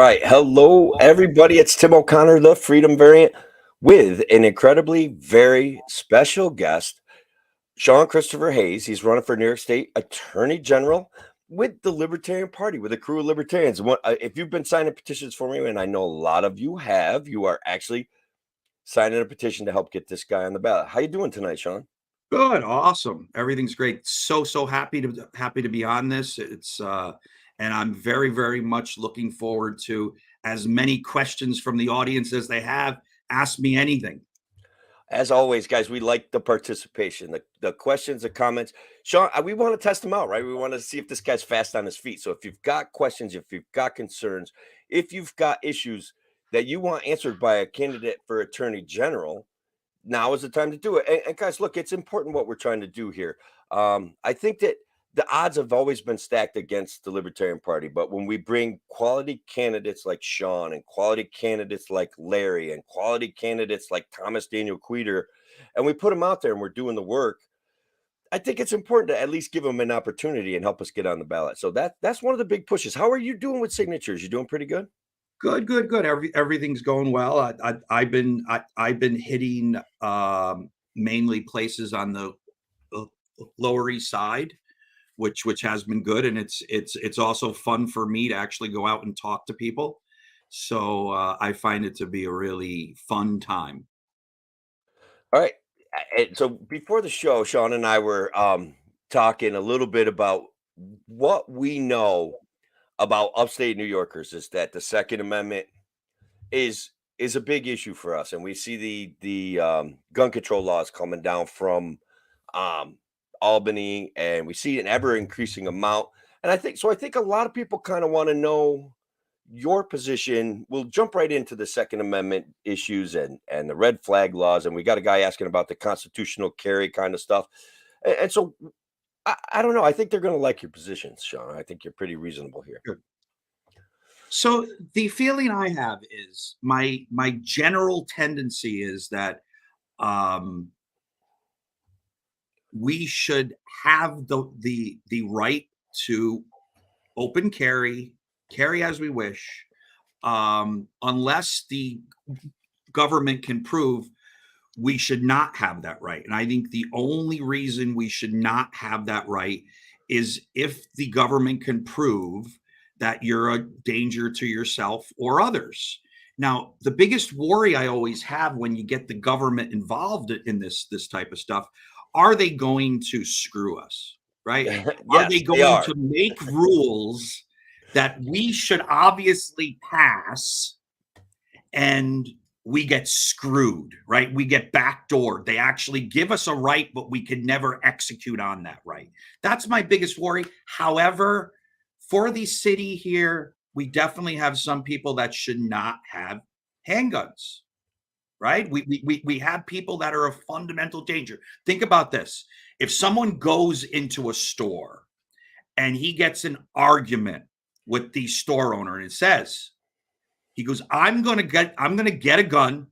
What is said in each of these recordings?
right. Hello, everybody. It's Tim O'Connor, the Freedom Variant, with an incredibly very special guest, Sean Christopher Hayes. He's running for New York State Attorney General with the Libertarian Party, with a crew of libertarians. If you've been signing petitions for me, and I know a lot of you have, you are actually signing a petition to help get this guy on the ballot. How you doing tonight, Sean? Good, awesome. Everything's great. So happy to be on this. And I'm very much looking forward to as many questions from the audience as they have. Ask me anything. As always, guys, we like the participation, the questions, the comments. Sean, we want to test him out, right? We want to see if this guy's fast on his feet. So if you've got questions, if you've got concerns, if you've got issues that you want answered by a candidate for Attorney General, now is the time to do it. And guys, look, it's important what we're trying to do here. I think that the odds have always been stacked against the Libertarian Party, but when we bring quality candidates like Sean and quality candidates like Larry and quality candidates like Thomas Daniel Queter, and we put them out there and we're doing the work, I think it's important to at least give them an opportunity and help us get on the ballot. So that's one of the big pushes. How are you doing with signatures? You doing pretty good? Good. Everything's going well. I've been hitting mainly places on the Lower East Side, which has been good, and it's also fun for me to actually go out and talk to people. So I find it to be a really fun time. All right. So before the show, Sean and I were talking a little bit about what we know about upstate New Yorkers is that the Second Amendment is a big issue for us, and we see the gun control laws coming down from um, Albany, and we see an ever increasing amount. And I think a lot of people kind of want to know your position. We'll jump right into the Second Amendment issues and the red flag laws, and we got a guy asking about the constitutional carry kind of stuff. And so I don't know. I think they're going to like your positions, Sean. I think you're pretty reasonable here. Good. So the feeling I have is my general tendency is that we should have the right to open carry as we wish, unless the government can prove we should not have that right. And I think the only reason we should not have that right is if the government can prove that you're a danger to yourself or others. Now, the biggest worry I always have when you get the government involved in this type of stuff, are they going to screw us, right? Yes, Are they going are. to make rules that we should obviously pass and we get screwed, right? We get backdoored. They actually give us a right, but we can never execute on that right. That's my biggest worry. However, for the city here, we definitely have some people that should not have handguns, right? We have people that are a fundamental danger. Think about this. If someone goes into a store and he gets an argument with the store owner and it says, he goes, I'm going to get a gun.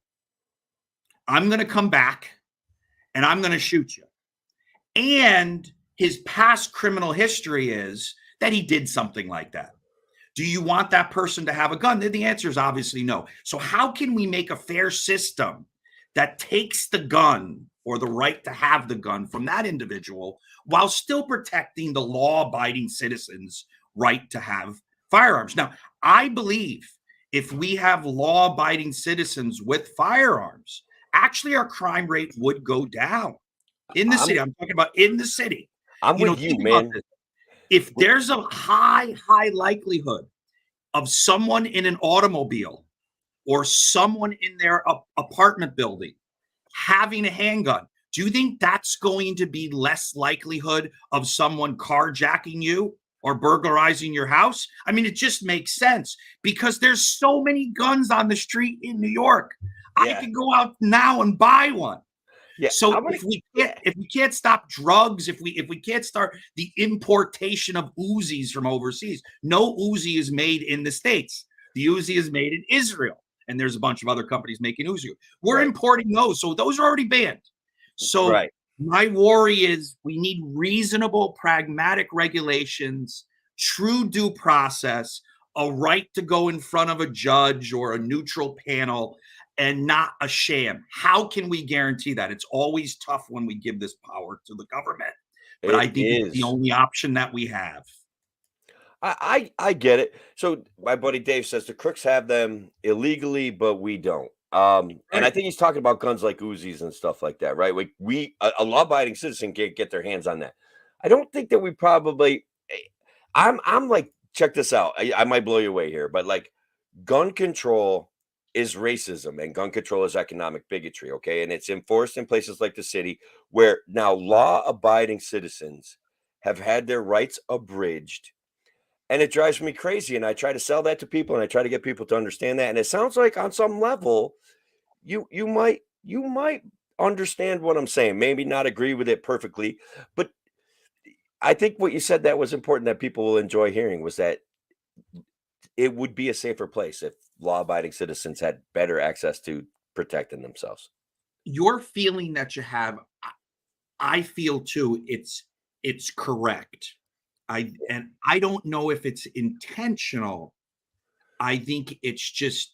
I'm going to come back and I'm going to shoot you. And his past criminal history is that he did something like that. Do you want that person to have a gun? The answer is obviously no. So how can we make a fair system that takes the gun or the right to have the gun from that individual while still protecting the law-abiding citizens' right to have firearms? Now, I believe if we have law-abiding citizens with firearms, actually our crime rate would go down in the city. I'm talking about in the city. I'm with you, man. If there's a high likelihood of someone in an automobile or someone in their apartment building having a handgun, do you think that's going to be less likelihood of someone carjacking you or burglarizing your house? I mean, it just makes sense because there's so many guns on the street in New York. Yeah. I could go out now and buy one. Yeah. So if we can't stop drugs, if we can't start the importation of Uzis from overseas, no Uzi is made in the States. The Uzi is made in Israel, and there's a bunch of other companies making Uzi. We're importing those, so those are already banned. So my worry is we need reasonable, pragmatic regulations, true due process, a right to go in front of a judge or a neutral panel and not a sham. How can we guarantee that? It's always tough when we give this power to the government, but I It think it's the is. only option that we have. I get it. So my buddy Dave says the crooks have them illegally, but we don't. And I Right. think he's talking about guns like Uzis and stuff like that, right? Like a law-abiding citizen can get their hands on that. I don't think that we probably. I'm like, check this out. I might blow you away here, but like, gun control is racism, and gun control is economic bigotry. Okay, and it's enforced in places like the city where now law-abiding citizens have had their rights abridged, and it drives me crazy, and I try to sell that to people, and I try to get people to understand that, and it sounds like on some level, you might understand what I'm saying, maybe not agree with it perfectly, but I think what you said that was important that people will enjoy hearing was that it would be a safer place if law-abiding citizens had better access to protecting themselves. Your feeling that you have, I feel too, it's correct. I don't know if it's intentional. I think it's just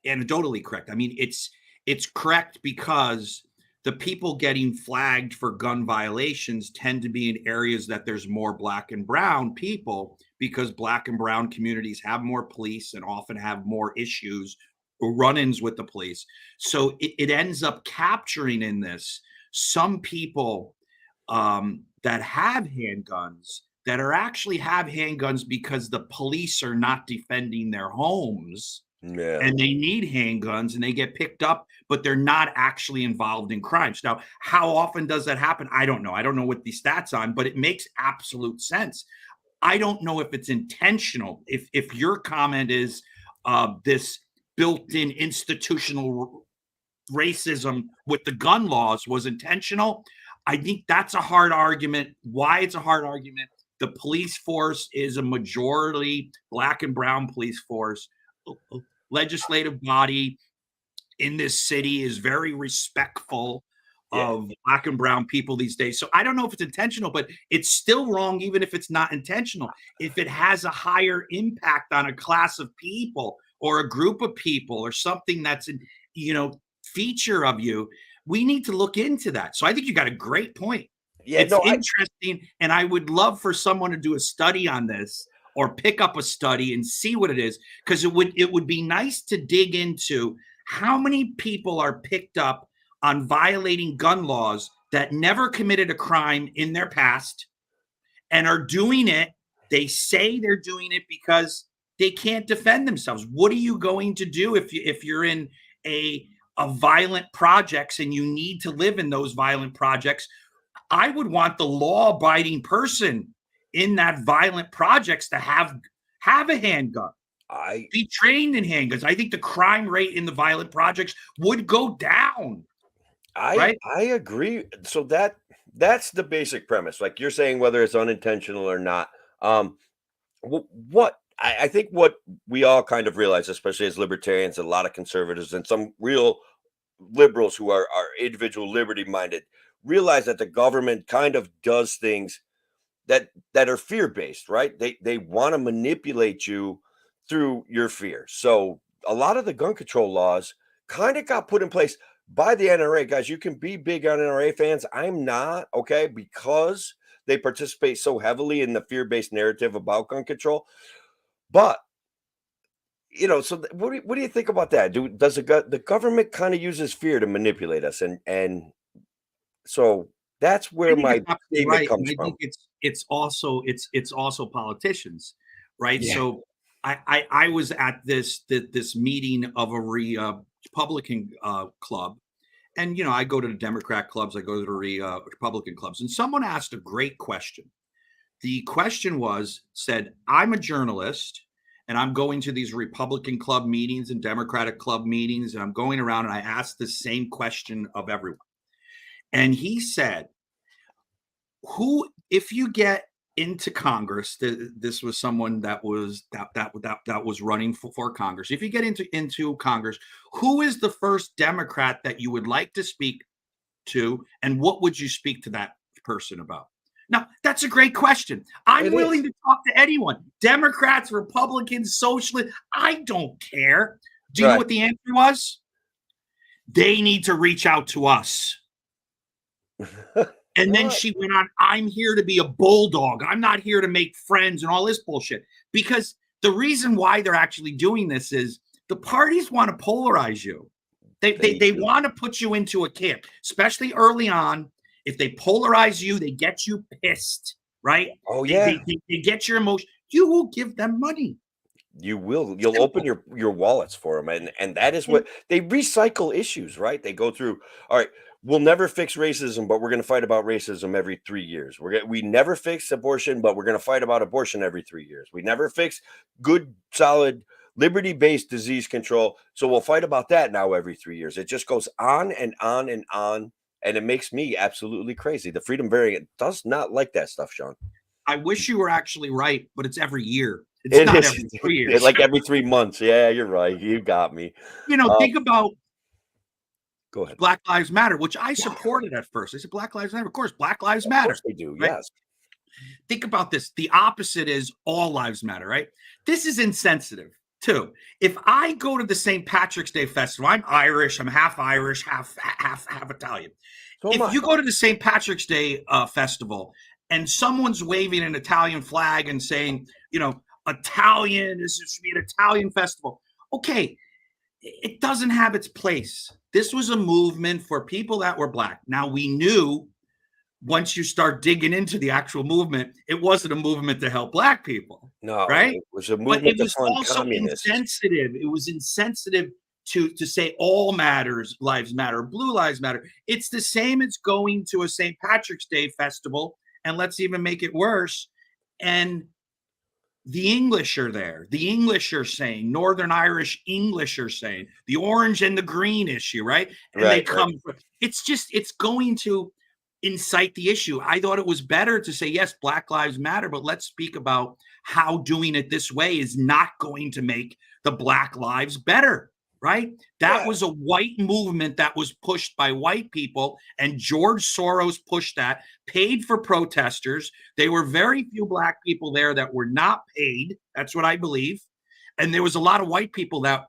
anecdotally correct. I mean, it's correct because the people getting flagged for gun violations tend to be in areas that there's more black and brown people, because black and brown communities have more police and often have more issues or run-ins with the police. So it ends up capturing in this some people that have handguns, that are actually have handguns because the police are not defending their homes Yeah. and they need handguns and they get picked up, but they're not actually involved in crimes. Now, how often does that happen? I don't know. I don't know what the stats on, but it makes absolute sense. I don't know if it's intentional. If your comment is this built-in institutional racism with the gun laws was intentional, I think that's a hard argument. Why it's a hard argument? The police force is a majority black and brown police force. Legislative body in this city is very respectful Yeah. of black and brown people these days. So I don't know if it's intentional, but it's still wrong, even if it's not intentional. If it has a higher impact on a class of people or a group of people or something that's an, feature of you, we need to look into that. So I think you got a great point. Yeah, It's no, interesting, and I would love for someone to do a study on this or pick up a study and see what it is, because it would be nice to dig into how many people are picked up on violating gun laws that never committed a crime in their past and are doing it. They say they're doing it because they can't defend themselves. What are you going to do if you're in a violent projects and you need to live in those violent projects? I would want the law-abiding person in that violent projects to have a handgun, I be trained in handguns. I think the crime rate in the violent projects would go down, I right? I agree. So that's the basic premise. Like you're saying, whether it's unintentional or not. What I think what we all kind of realize, especially as libertarians, a lot of conservatives and some real liberals who are individual liberty minded, realize that the government kind of does things that are fear based, right? They want to manipulate you through your fear. So a lot of the gun control laws kind of got put in place by the NRA. Guys, you can be big on NRA fans. I'm not, okay, because they participate so heavily in the fear based narrative about gun control. But so what do you think about that? Does the government kind of uses fear to manipulate us, and so that's I where think you're my absolutely statement right, and comes I think from. it's also politicians, right? Yeah. So I was at this meeting of a Republican club, and I go to the Democrat clubs, I go to the Republican clubs, and someone asked a great question. The question said, I'm a journalist and I'm going to these Republican club meetings and Democratic club meetings, and I'm going around and I asked the same question of everyone. And he said, if you get into Congress, this was someone that was running for Congress. If you get into Congress, who is the first Democrat that you would like to speak to, and what would you speak to that person about? Now, that's a great question. I'm It willing is. to talk to anyone, Democrats, Republicans, socialists. I don't care. Do you know Right. what the answer was? They need to reach out to us. And then What? she went on, I'm here to be a bulldog. I'm not here to make friends and all this bullshit. Because the reason why they're actually doing this is the parties want to polarize you. They do. want to put you into a camp, especially early on. If they polarize you, they get you pissed, right? Oh They, yeah. they, they, they get your emotion. You will give them money. You will. You'll open Simple. your wallets for them, and that is what they recycle issues, right? They go through. All right, we'll never fix racism, but we're going to fight about racism every 3 years. We never fix abortion, but we're going to fight about abortion every 3 years. We never fix good, solid, liberty-based disease control, so we'll fight about that now every 3 years. It just goes on and on and on, and it makes me absolutely crazy. The freedom variant does not like that stuff, Sean. I wish you were actually right, but it's every year. It's It not is every 3 years. like every 3 months. Yeah, you're right. You got me. Think about Go ahead. Black Lives Matter, which I supported at first. I said, Black Lives Matter. Of course, Black Lives Of Matter. course they do. Right? Yes. Think about this. The opposite is all lives matter, right? This is insensitive too. If I go to the St. Patrick's Day festival, I'm Irish, I'm half Irish, half Italian. So am If I. you go to the St. Patrick's Day festival and someone's waving an Italian flag and saying, Italian, this should be an Italian festival. Okay, it doesn't have its place. This was a movement for people that were Black. Now, we knew once you start digging into the actual movement, it wasn't a movement to help Black people, No, right? it was a But it movement to was fund also communists. insensitive. It was insensitive to say all lives matter, blue lives matter. It's the same as going to a St. Patrick's Day festival, and let's even make it worse. And the English are there. The English are saying, Northern Irish English are saying, the orange and the green issue, right? And they Right, right. come, it's going to incite the issue. I thought it was better to say, yes, Black Lives Matter, but let's speak about how doing it this way is not going to make the Black lives better, right? That Yeah. was a white movement that was pushed by white people, and George Soros pushed that, paid for protesters. There were very few Black people there that were not paid. That's what I believe. And there was a lot of white people that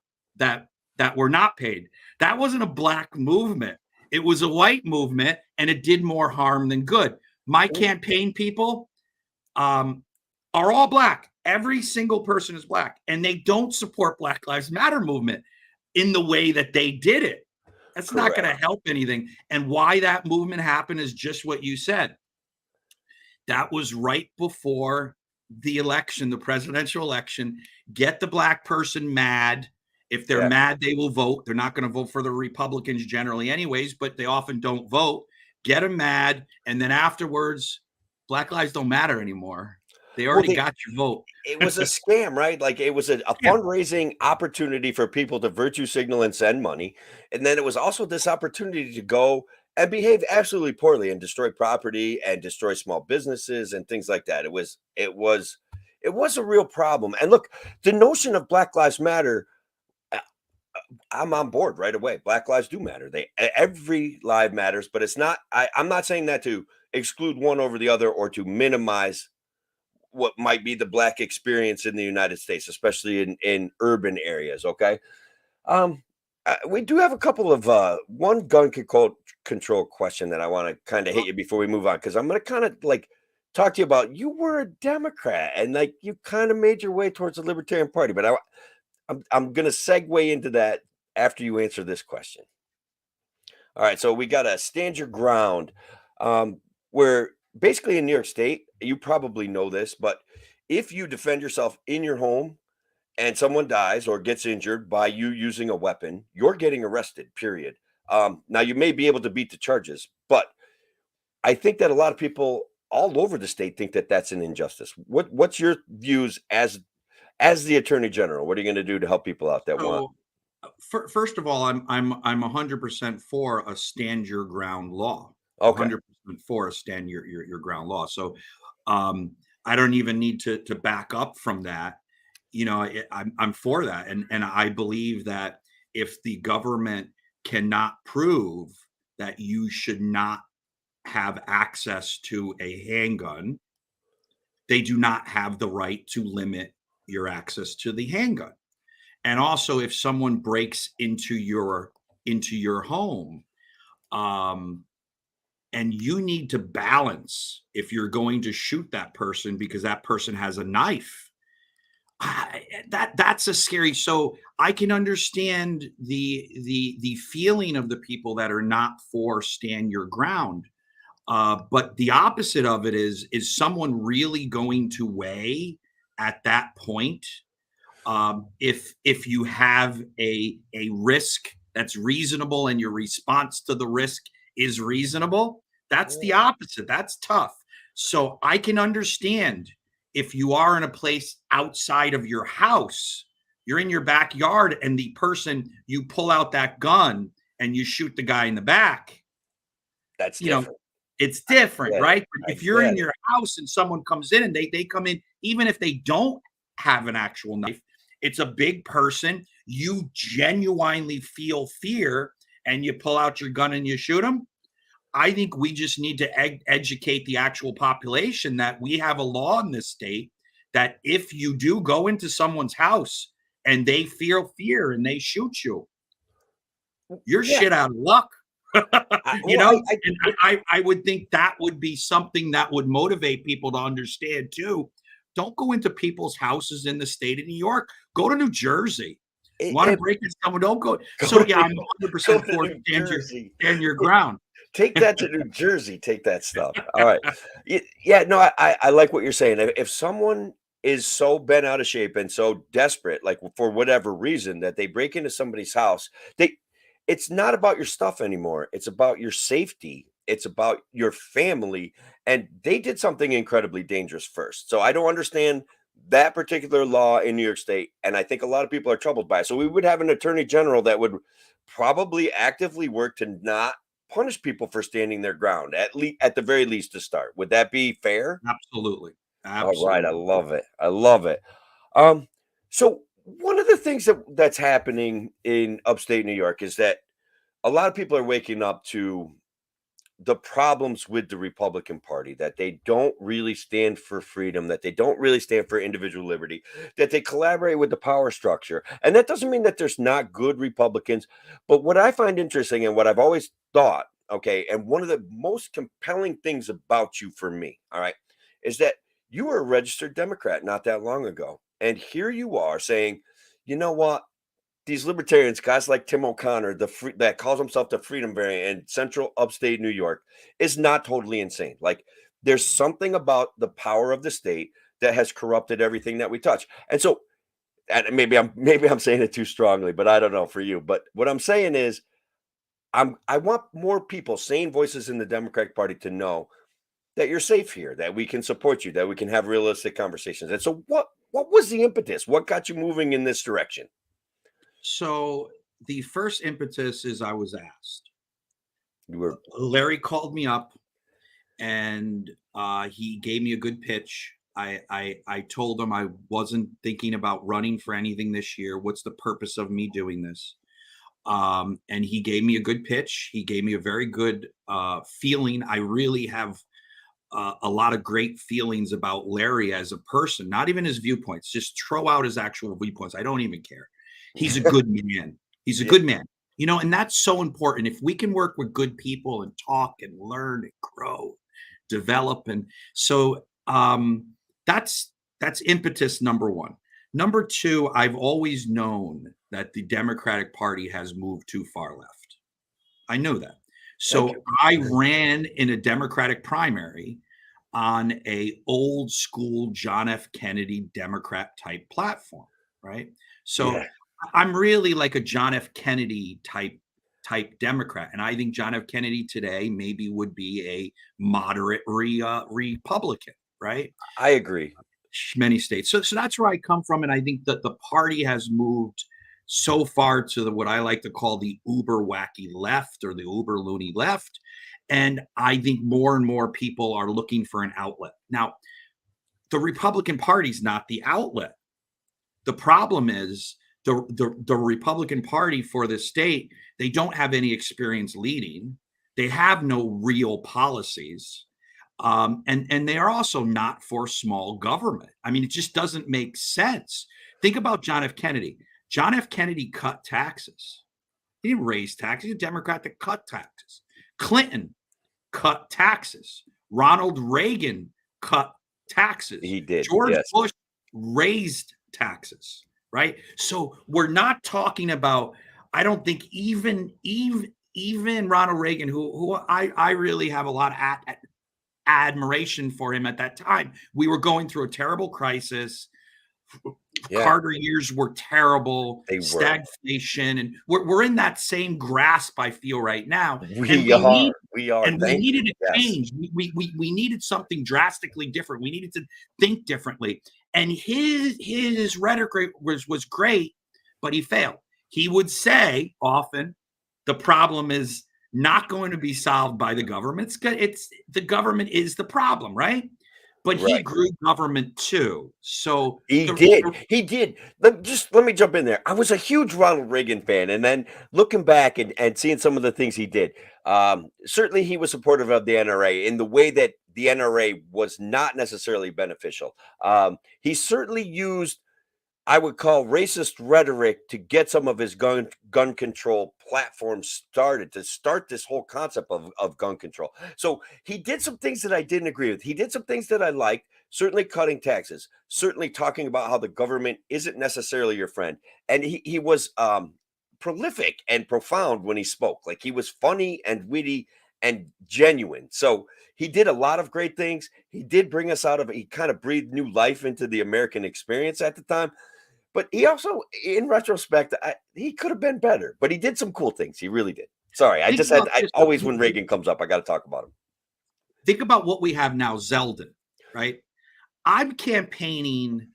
were not paid. That wasn't a Black movement. It was a white movement, and it did more harm than good. My campaign people are all Black. Every single person is Black, and they don't support Black Lives Matter movement in the way that they did it. That's not going to help anything. And why that movement happened is just what you said. That was right before the election, the presidential election. Get the Black person mad. If they're mad, they will vote. They're not going to vote for the Republicans generally anyways, but they often don't vote. Get them mad. And then afterwards, Black lives don't matter anymore. They already got your vote. It was a scam, right? Like it was a fundraising opportunity for people to virtue signal and send money. And then it was also this opportunity to go and behave absolutely poorly and destroy property and destroy small businesses and things like that. It was a real problem. And look, the notion of Black Lives Matter, I'm on board right away. Black lives do matter. Every life matters, but it's not. I'm not saying that to exclude one over the other or to minimize what might be the Black experience in the United States, especially in urban areas. Okay, we do have a couple of one gun control question that I want to kind of hit you before we move on, because I'm going to kind of like talk to you about, you were a Democrat and like you kind of made your way towards the Libertarian Party, but I'm going to segue into that after you answer this question. All right, so we got to stand your ground, where basically in New York State, you probably know this, but if you defend yourself in your home and someone dies or gets injured by you using a weapon, you're getting arrested, period. Now, you may be able to beat the charges, but I think that a lot of people all over the state think that that's an injustice. What's your views as the Attorney General? What are you going to do to help people out that want? First of all, I'm 100% for a stand your ground law. Okay. 100% for a stand your ground law. So I don't even need to back up from that. I'm for that, and I believe that if the government cannot prove that you should not have access to a handgun, they do not have the right to limit your access to the handgun. And also, if someone breaks into your home, um, and you need to balance if you're going to shoot that person because that person has a knife, that's a scary. So I can understand the feeling of the people that are not for stand your ground. But the opposite of it is someone really going to weigh at that point, if you have a risk that's reasonable and your response to the risk is reasonable? That's the opposite. That's tough. So I can understand if you are in a place outside of your house, you're in your backyard, and the person, you pull out that gun and you shoot the guy in the back. That's You know, different. it's different, right? But I if you're in get it. your house and someone comes in and they come in, even if they don't have an actual knife, it's a big person, you genuinely feel fear, and you pull out your gun and you shoot them. I think we just need to educate the actual population that we have a law in this state that if you do go into someone's house and they feel fear and they shoot you, you're Yeah. shit out of luck. You Well, know, and I would think that would be something that would motivate people to understand too. Don't go into people's houses in the state of New York. Go to New Jersey. You want to break in someone? Don't go. So yeah, I'm 100% for New Jersey. stand your ground. Take that to New Jersey. Take that stuff. All right. Yeah. No, I like what you're saying. If someone is so bent out of shape and so desperate, like for whatever reason, that they break into somebody's house, it's not about your stuff anymore. It's about your safety. It's about your family. And they did something incredibly dangerous first. So I don't understand that particular law in New York State. And I think a lot of people are troubled by it. So we would have an attorney general that would probably actively work to not punish people for standing their ground, at the very least to start. Would that be fair? Absolutely. All right. I Absolutely. love it. I love it. Um, so one of the things that's happening in upstate New York is that a lot of people are waking up to the problems with the Republican Party, that they don't really stand for freedom, that they don't really stand for individual liberty, that they collaborate with the power structure. And that doesn't mean that there's not good Republicans. But what I find interesting and what I've always thought, okay, and one of the most compelling things about you for me, all right, is that you were a registered Democrat not that long ago. And here you are saying, you know what? These libertarians, guys like Tim O'Connor, that calls himself the Freedom Variant in central upstate New York, is not totally insane. Like there's something about the power of the state that has corrupted everything that we touch. And so, and maybe I'm saying it too strongly, but I don't know for you. But what I'm saying is, I want more people, sane voices in the Democratic Party, to know that you're safe here, that we can support you, that we can have realistic conversations. And so, what was the impetus? What got you moving in this direction? So the first impetus is I was asked. You were Larry called me up and he gave me a good pitch. I told him I wasn't thinking about running for anything this year. What's the purpose of me doing this? And he gave me a good pitch. He gave me a very good feeling. I really have a lot of great feelings about Larry as a person, not even his viewpoints, just throw out his actual viewpoints. I don't even care. He's a good man. He's a Yeah. good man, you know, and that's so important. If we can work with good people and talk and learn and grow, develop. And so that's impetus number one. Number two, I've always known that the Democratic Party has moved too far left. I know that. Thank So you. I ran in a Democratic primary on a old school John F. Kennedy Democrat type platform, right? So Yeah. I'm really like a John F. Kennedy type Democrat, and I think John F. Kennedy today maybe would be a moderate Republican, right? I agree. Many states. So that's where I come from, and I think that the party has moved so far to what I like to call the uber wacky left or the uber loony left, and I think more and more people are looking for an outlet. Now, the Republican Party's not the outlet. The problem is the Republican Party for the state, they don't have any experience leading. They have no real policies. And they are also not for small government. I mean, it just doesn't make sense. Think about John F. Kennedy. John F. Kennedy cut taxes. He didn't raise taxes. He's a Democrat that cut taxes. Clinton cut taxes. Ronald Reagan cut taxes. He did. George Bush raised taxes, right? So we're not talking about, I don't think even Ronald Reagan, who I really have a lot of admiration for him at that time. We were going through a terrible crisis. Carter years were terrible. Stagflation, and we're in that same grasp, I feel, right now. We are. And we needed a change. We needed something drastically different. We needed to think differently. And his rhetoric was great, but he failed. He would say often, the problem is not going to be solved by the government. It's the government is the problem, right? But he grew government too. So he did. Let me jump in there. I was a huge Ronald Reagan fan, and then looking back and seeing some of the things he did, certainly he was supportive of the NRA in the way that the NRA was not necessarily beneficial. He certainly used, I would call, racist rhetoric to get some of his gun control platforms started, to start this whole concept of gun control. So he did some things that I didn't agree with. He did some things that I liked, certainly cutting taxes, certainly talking about how the government isn't necessarily your friend. And he was prolific and profound when he spoke. Like, he was funny and witty and genuine. So he did a lot of great things. He did bring us he kind of breathed new life into the American experience at the time. But he also, in retrospect, he could have been better. But he did some cool things. He really did. Sorry, I always, when Reagan comes up, I got to talk about him. Think about what we have now, Zeldin, right? I'm campaigning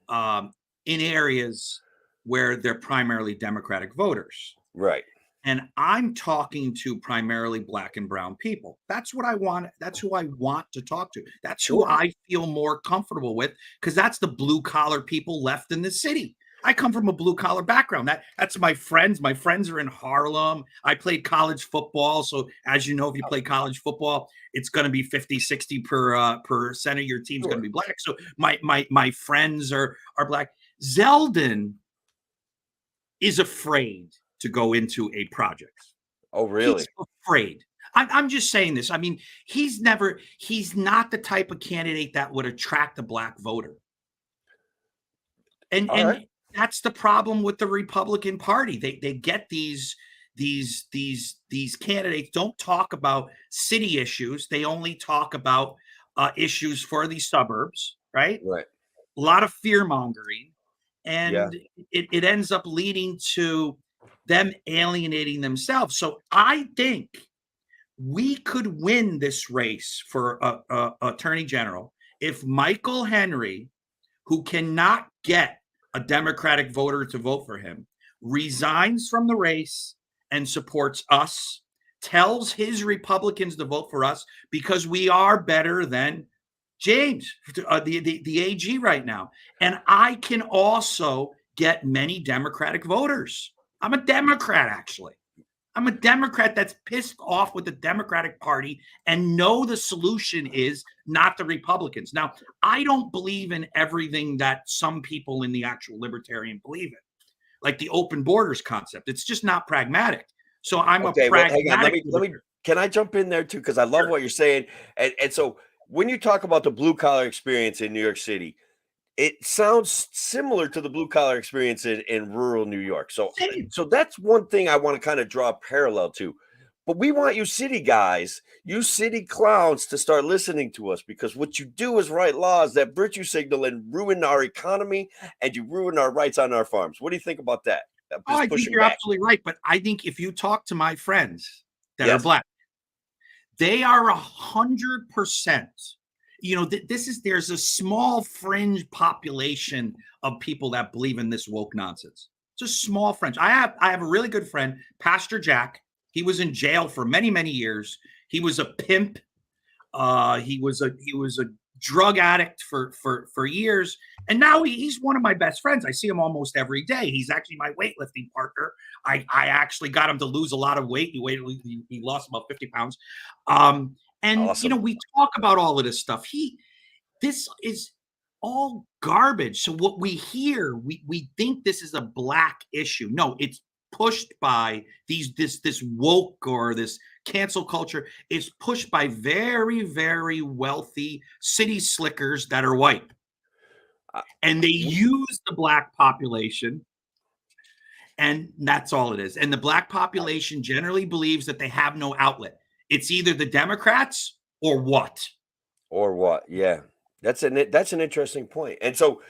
in areas where they're primarily Democratic voters. Right. And I'm talking to primarily Black and brown people. That's what I want. That's who I want to talk to. That's who I feel more comfortable with, because that's the blue collar people left in the city. I come from a blue collar background. That's my friends. My friends are in Harlem. I played college football. So as you know, if you play college football, it's going to be 50-60% of your team's going to be Black. So my friends are Black. Zeldin is afraid to go into a project. Oh, really? He's afraid. I'm just saying this. I mean, he's not the type of candidate that would attract a Black voter. And that's the problem with the Republican Party. They get these candidates don't talk about city issues. They only talk about issues for the suburbs, right? Right. A lot of fear mongering. And it ends up leading to them alienating themselves. So I think we could win this race for attorney general if Michael Henry, who cannot get a Democratic voter to vote for him, resigns from the race and supports us, tells his Republicans to vote for us because we are better than James, the AG right now. And I can also get many Democratic voters. I'm a Democrat, actually. I'm a Democrat that's pissed off with the Democratic Party and know the solution is not the Republicans. Now, I don't believe in everything that some people in the actual libertarian believe in, like the open borders concept. It's just not pragmatic. So I'm a pragmatic. Let me. Can I jump in there too? Because I love what you're saying. And so when you talk about the blue collar experience in New York City, it sounds similar to the blue collar experience in rural New York. So that's one thing I want to kind of draw a parallel to. But we want you city guys, you city clowns, to start listening to us, because what you do is write laws that virtue signal and ruin our economy, and you ruin our rights on our farms. What do you think about that? I think you're absolutely right. But I think if you talk to my friends that are Black, they are 100%. You know, there's a small fringe population of people that believe in this woke nonsense. It's a small fringe. I have a really good friend, Pastor Jack. He was in jail for many, many years. He was a pimp. He was a drug addict for years, and now he's one of my best friends. I see him almost every day. He's actually my weightlifting partner. I actually got him to lose a lot of weight. He lost about 50 pounds. And Awesome. we talk about all of this stuff. This is all garbage. So what we hear, we think this is a black issue. No, it's pushed by this woke or this cancel culture. Is pushed by very, very wealthy city slickers that are white. And they use the black population, and that's all it is. And the black population generally believes that they have no outlet. It's either the Democrats or what? Or what? Yeah. That's an interesting point. And so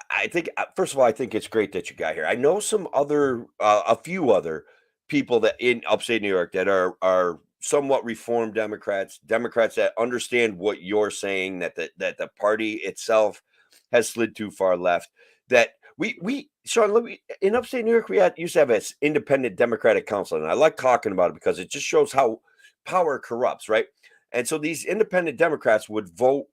I think first of all, I think it's great that you got here. I know some other a few other people that in upstate New York that are somewhat reformed Democrats, Democrats that understand what you're saying, that the party itself has slid too far left. That we Sean, in upstate New York, used to have an independent Democratic council, and I like talking about it because it just shows how power corrupts, right? And so these independent Democrats would vote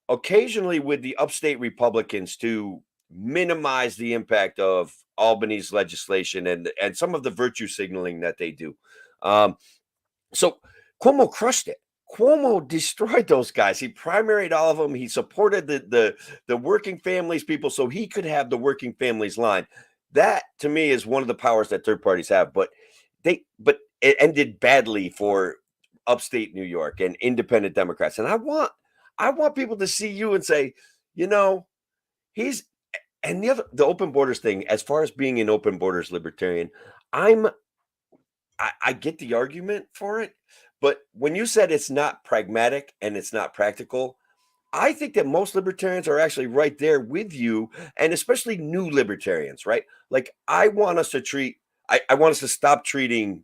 occasionally with the upstate Republicans to minimize the impact of Albany's legislation and some of the virtue signaling that they do. So Cuomo crushed it. Cuomo destroyed those guys. He primaried all of them. He supported the working families people so he could have the working families line. That to me is one of the powers that third parties have. But it ended badly for upstate New York and independent Democrats. And I want people to see you and say, he's and the open borders thing, as far as being an open borders libertarian, I get the argument for it. But when you said it's not pragmatic and it's not practical, I think that most libertarians are actually right there with you, and especially new libertarians, right? Like I want us to stop treating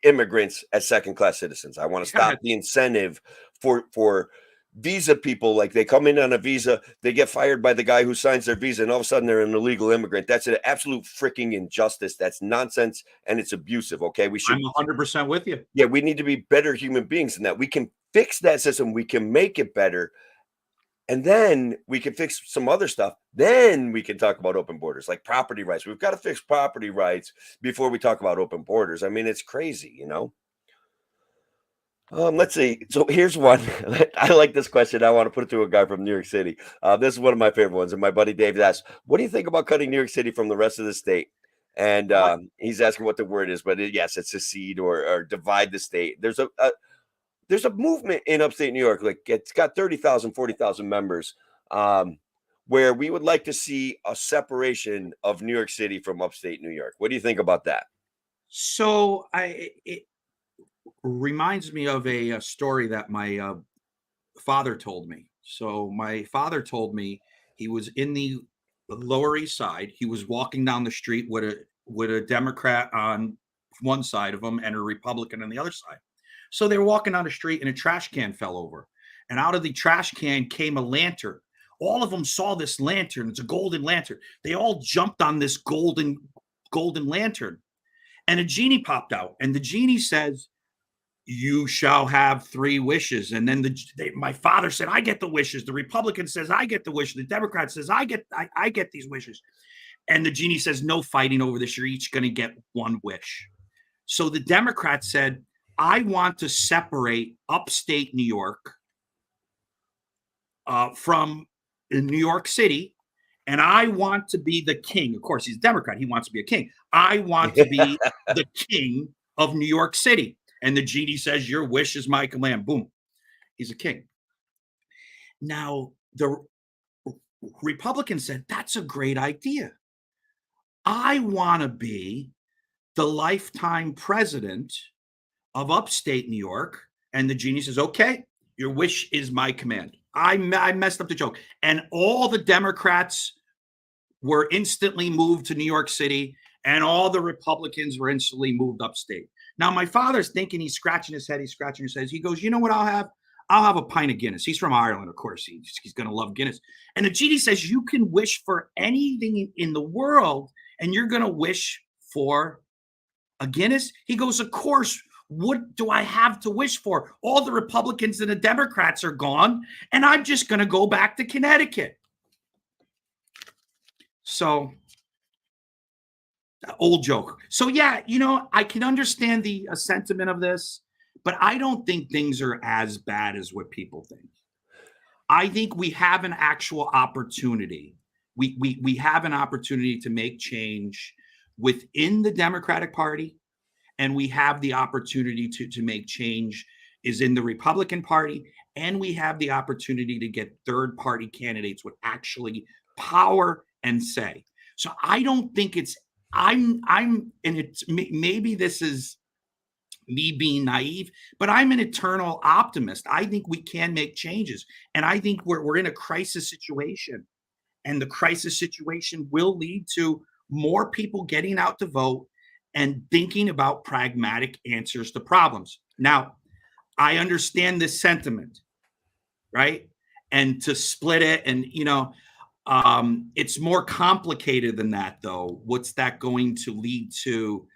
immigrants as second-class citizens. I want to stop the incentive for visa people. Like they come in on a visa, they get fired by the guy who signs their visa, and all of a sudden they're an illegal immigrant. That's an absolute freaking injustice. That's nonsense, and it's abusive. Okay, I'm 100% with you. Yeah, we need to be better human beings than that. We can fix that system. We can make it better. And then we can fix some other stuff. Then we can talk about open borders, like property rights. We've got to fix property rights before we talk about open borders. I mean, it's crazy, Let's see. So here's one. I like this question. I want to put it to a guy from New York City. This is one of my favorite ones. And my buddy Dave asked, what do you think about cutting New York City from the rest of the state? And he's asking what the word is, but yes, it's secede or divide the state. There's a movement in upstate New York, like it's got 30,000, 40,000 members, where we would like to see a separation of New York City from upstate New York. What do you think about that? So it reminds me of a story that my father told me. So my father told me he was in the Lower East Side. He was walking down the street with a Democrat on one side of him and a Republican on the other side. So they were walking down the street and a trash can fell over. And out of the trash can came a lantern. All of them saw this lantern. It's a golden lantern. They all jumped on this golden lantern. And a genie popped out. And the genie says, you shall have 3 wishes. And then my father said, I get the wishes. The Republican says, I get the wish. The Democrat says, I get these wishes. And the genie says, no fighting over this. You're each going to get 1 wish. So the Democrat said, I want to separate upstate New York from New York City, and I want to be the king. Of course, he's a Democrat. He wants to be a king. I want to be the king of New York City. And the genie says, your wish is my command. Boom. He's a king. Now, the Republican said, that's a great idea. I want to be the lifetime president of upstate New York. And the genie says, okay, your wish is my command. I messed up the joke. And all the Democrats were instantly moved to New York City, and all the Republicans were instantly moved upstate. Now, my father's thinking, he's scratching his head. He goes, you know what I'll have? I'll have a pint of Guinness. He's from Ireland, of course. He's going to love Guinness. And the genie says, you can wish for anything in the world, and you're going to wish for a Guinness? He goes, of course. What do I have to wish for? All the Republicans and the Democrats are gone, and I'm just going to go back to Connecticut. So, old joke. So, yeah, I can understand the sentiment of this, but I don't think things are as bad as what people think. I think we have an actual opportunity. We have an opportunity to make change within the Democratic Party, and we have the opportunity to make change is in the Republican Party, and we have the opportunity to get third party candidates with actually power and say. So I don't think it's and it's maybe this is me being naive, but I'm an eternal optimist. I think we can make changes, and I think we're in a crisis situation, and the crisis situation will lead to more people getting out to vote and thinking about pragmatic answers to problems. Now, I understand this sentiment, right? And to split it, and it's more complicated than that, though. What's that going to lead to?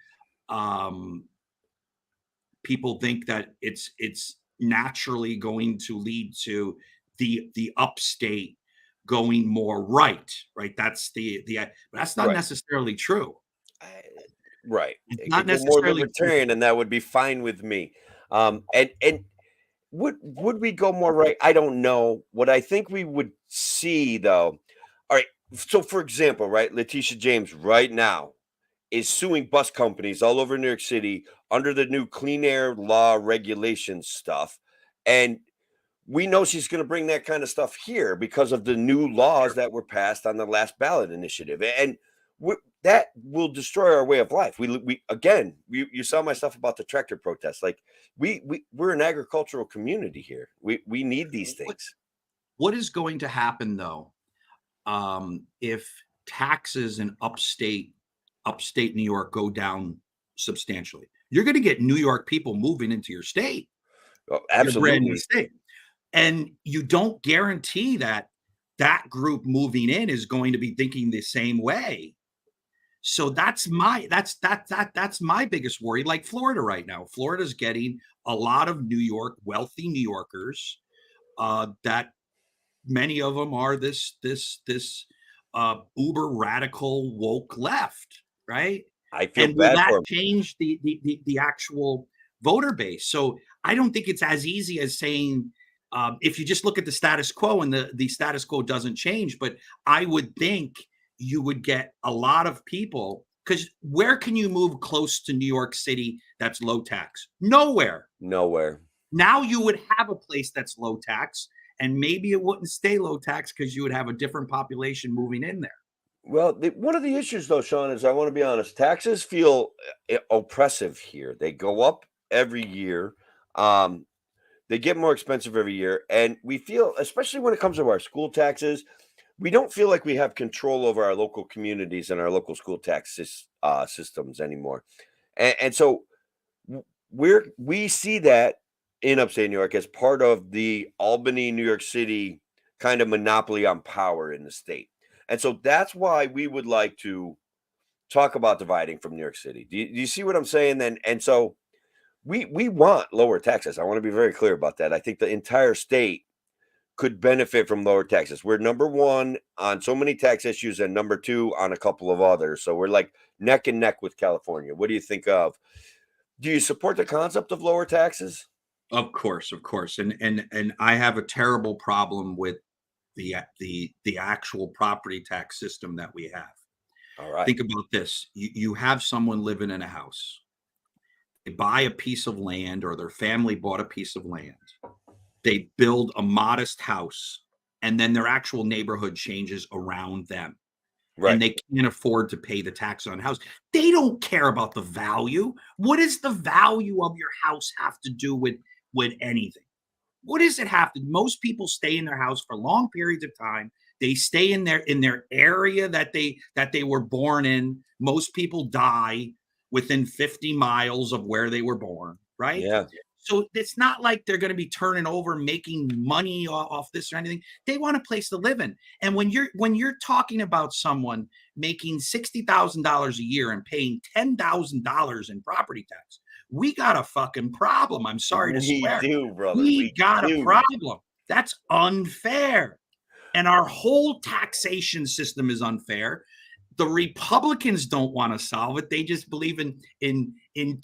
People think that it's naturally going to lead to the upstate going more right. That's but that's not Right. necessarily true. Right. It's It not could go more necessarily true. libertarian, and that would be fine with me. And would we go more right? I don't know. What I think we would see, though. All right. So, for example, right, Letitia James right now is suing bus companies all over New York City under the new clean air law regulation stuff, and we know she's going to bring that kind of stuff here because of the new laws that were passed on the last ballot initiative, and that will destroy our way of life. We again, you saw my stuff about the tractor protests. Like we're an agricultural community here. We need these things. What is going to happen though, if taxes in upstate New York go down substantially? You're going to get New York people moving into your state, Oh, your brand new absolutely. state. And you don't guarantee that that group moving in is going to be thinking the same way. So that's my biggest worry. Like Florida right now, Florida's getting a lot of wealthy New Yorkers. That many of them are this uber radical woke left, right? I feel And will bad that for him. change the actual voter base? So I don't think it's as easy as saying, if you just look at the status quo and the status quo doesn't change. But I would think you would get a lot of people, because where can you move close to New York City that's low tax? Nowhere. Nowhere. Now you would have a place that's low tax, and maybe it wouldn't stay low tax because you would have a different population moving in there. Well, one of the issues, though, Sean, is I want to be honest. Taxes feel oppressive here. They go up every year. Um, they get more expensive every year, and we feel, especially when it comes to our school taxes, we don't feel like we have control over our local communities and our local school tax systems anymore. And so we see that in upstate New York as part of the Albany, New York City kind of monopoly on power in the state. And so that's why we would like to talk about dividing from New York City. Do you see what I'm saying? And so we want lower taxes. I want to be very clear about that. I think the entire state could benefit from lower taxes. We're number one on so many tax issues and number two on a couple of others. So we're like neck and neck with California. What do you think of? Do you support the concept of lower taxes? Of course, and I have a terrible problem with the actual property tax system that we have. All right. Think about this: you have someone living in a house. They buy a piece of land, or their family bought a piece of land. They build a modest house, and then their actual neighborhood changes around them. Right. And they can't afford to pay the tax on a house. They don't care about the value. What does the value of your house have to do with anything? What does it have to? Most people stay in their house for long periods of time. They stay in their area that they were born in. Most people die within 50 miles of where they were born, right? Yeah. So it's not like they're going to be turning over, making money off this or anything. They want a place to live in. And when you're talking about someone making $60,000 a year and paying $10,000 in property tax, we got a fucking problem. I'm sorry to We swear. do, brother. We got a do. problem. That's unfair. And our whole taxation system is unfair. The Republicans don't want to solve it. They just believe in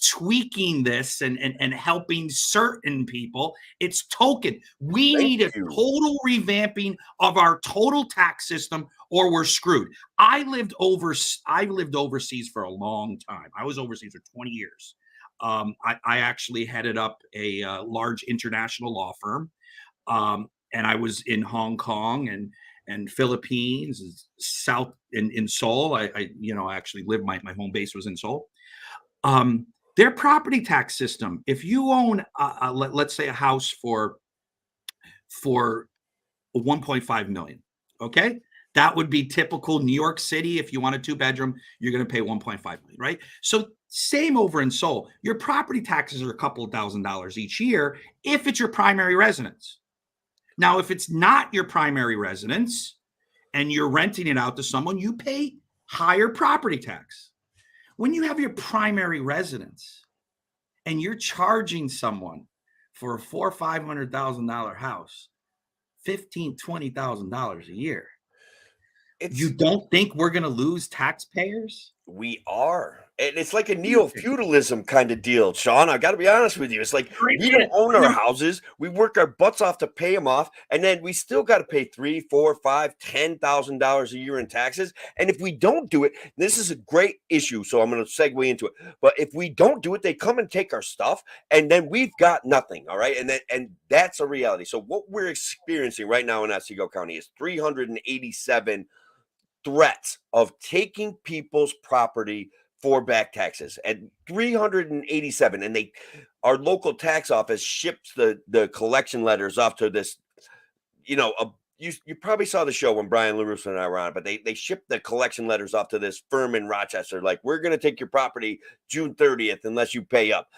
tweaking this and helping certain people. It's token. We need a total revamping of our total tax system, or we're screwed. I lived overseas for a long time. I was overseas for 20 years. I actually headed up a large international law firm, and I was in Hong Kong and Philippines, South in Seoul. I actually lived, my home base was in Seoul. Their property tax system, if you own, let's say, a house for 1.5 million, okay, that would be typical New York City. If you want a 2-bedroom, you're going to pay 1.5 million, right? So same over in Seoul. Your property taxes are a couple of $1,000s each year if it's your primary residence. Now, if it's not your primary residence and you're renting it out to someone, you pay higher property tax. When you have your primary residence and you're charging someone for a $400,000 or $500,000 house, $15,000-$20,000 a year, you don't think we're going to lose taxpayers? We are. And it's like a neo-feudalism kind of deal, Sean. I got to be honest with you. It's like we don't own our houses. We work our butts off to pay them off, and then we still got to pay $3,000, $4,000, $5,000, $10,000 a year in taxes. And if we don't do it, this is a great issue. So I'm going to segue into it. But if we don't do it, they come and take our stuff, and then we've got nothing. All right, and that's a reality. So what we're experiencing right now in Otsego County is 387 threats of taking people's property for back taxes, and 387. And our local tax office ships the collection letters off to this, you probably saw the show when Brian LaRusso and I were on, but they shipped the collection letters off to this firm in Rochester. Like, we're going to take your property June 30th unless you pay up.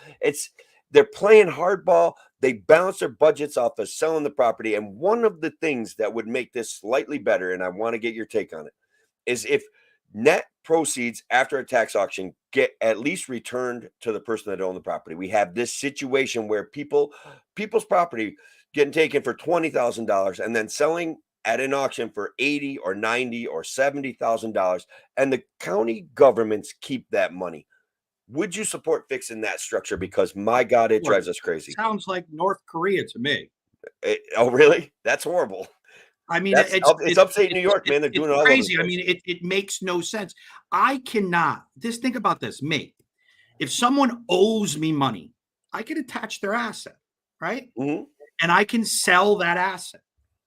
They're playing hardball. They balance their budgets off of selling the property. And one of the things that would make this slightly better, and I want to get your take on it, is if net proceeds after a tax auction get at least returned to the person that owned the property. We have this situation where people's property getting taken for $20,000 and then selling at an auction for $80,000 or $90,000 or $70,000, and the county governments keep that money. Would you support fixing that structure? Because my God, it drives us crazy. Sounds like North Korea to me. Oh, really? That's horrible. I mean, it's upstate New York, man. They're doing it all crazy. I mean, it makes no sense. I cannot. Just think about this. Me, if someone owes me money, I can attach their asset, right? Mm-hmm. And I can sell that asset.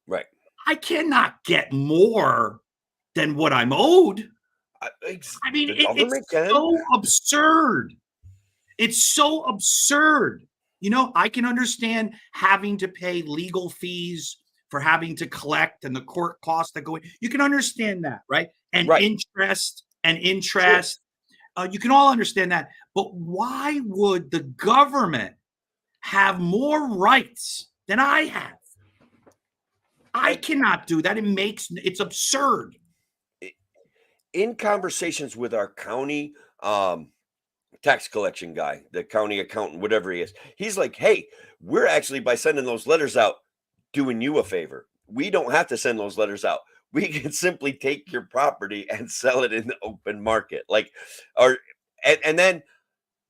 Right. I cannot get more than what I'm owed. I mean, it's so absurd. It's so absurd. I can understand having to pay legal fees for having to collect and the court costs that go in. You can understand that, right? And interest. Sure. You can all understand that. But why would the government have more rights than I have? I cannot do that. It's absurd. In conversations with our county tax collection guy, the county accountant, whatever he is, he's like, hey, we're actually, by sending those letters out, doing you a favor. We don't have to send those letters out. We can simply take your property and sell it in the open market. And then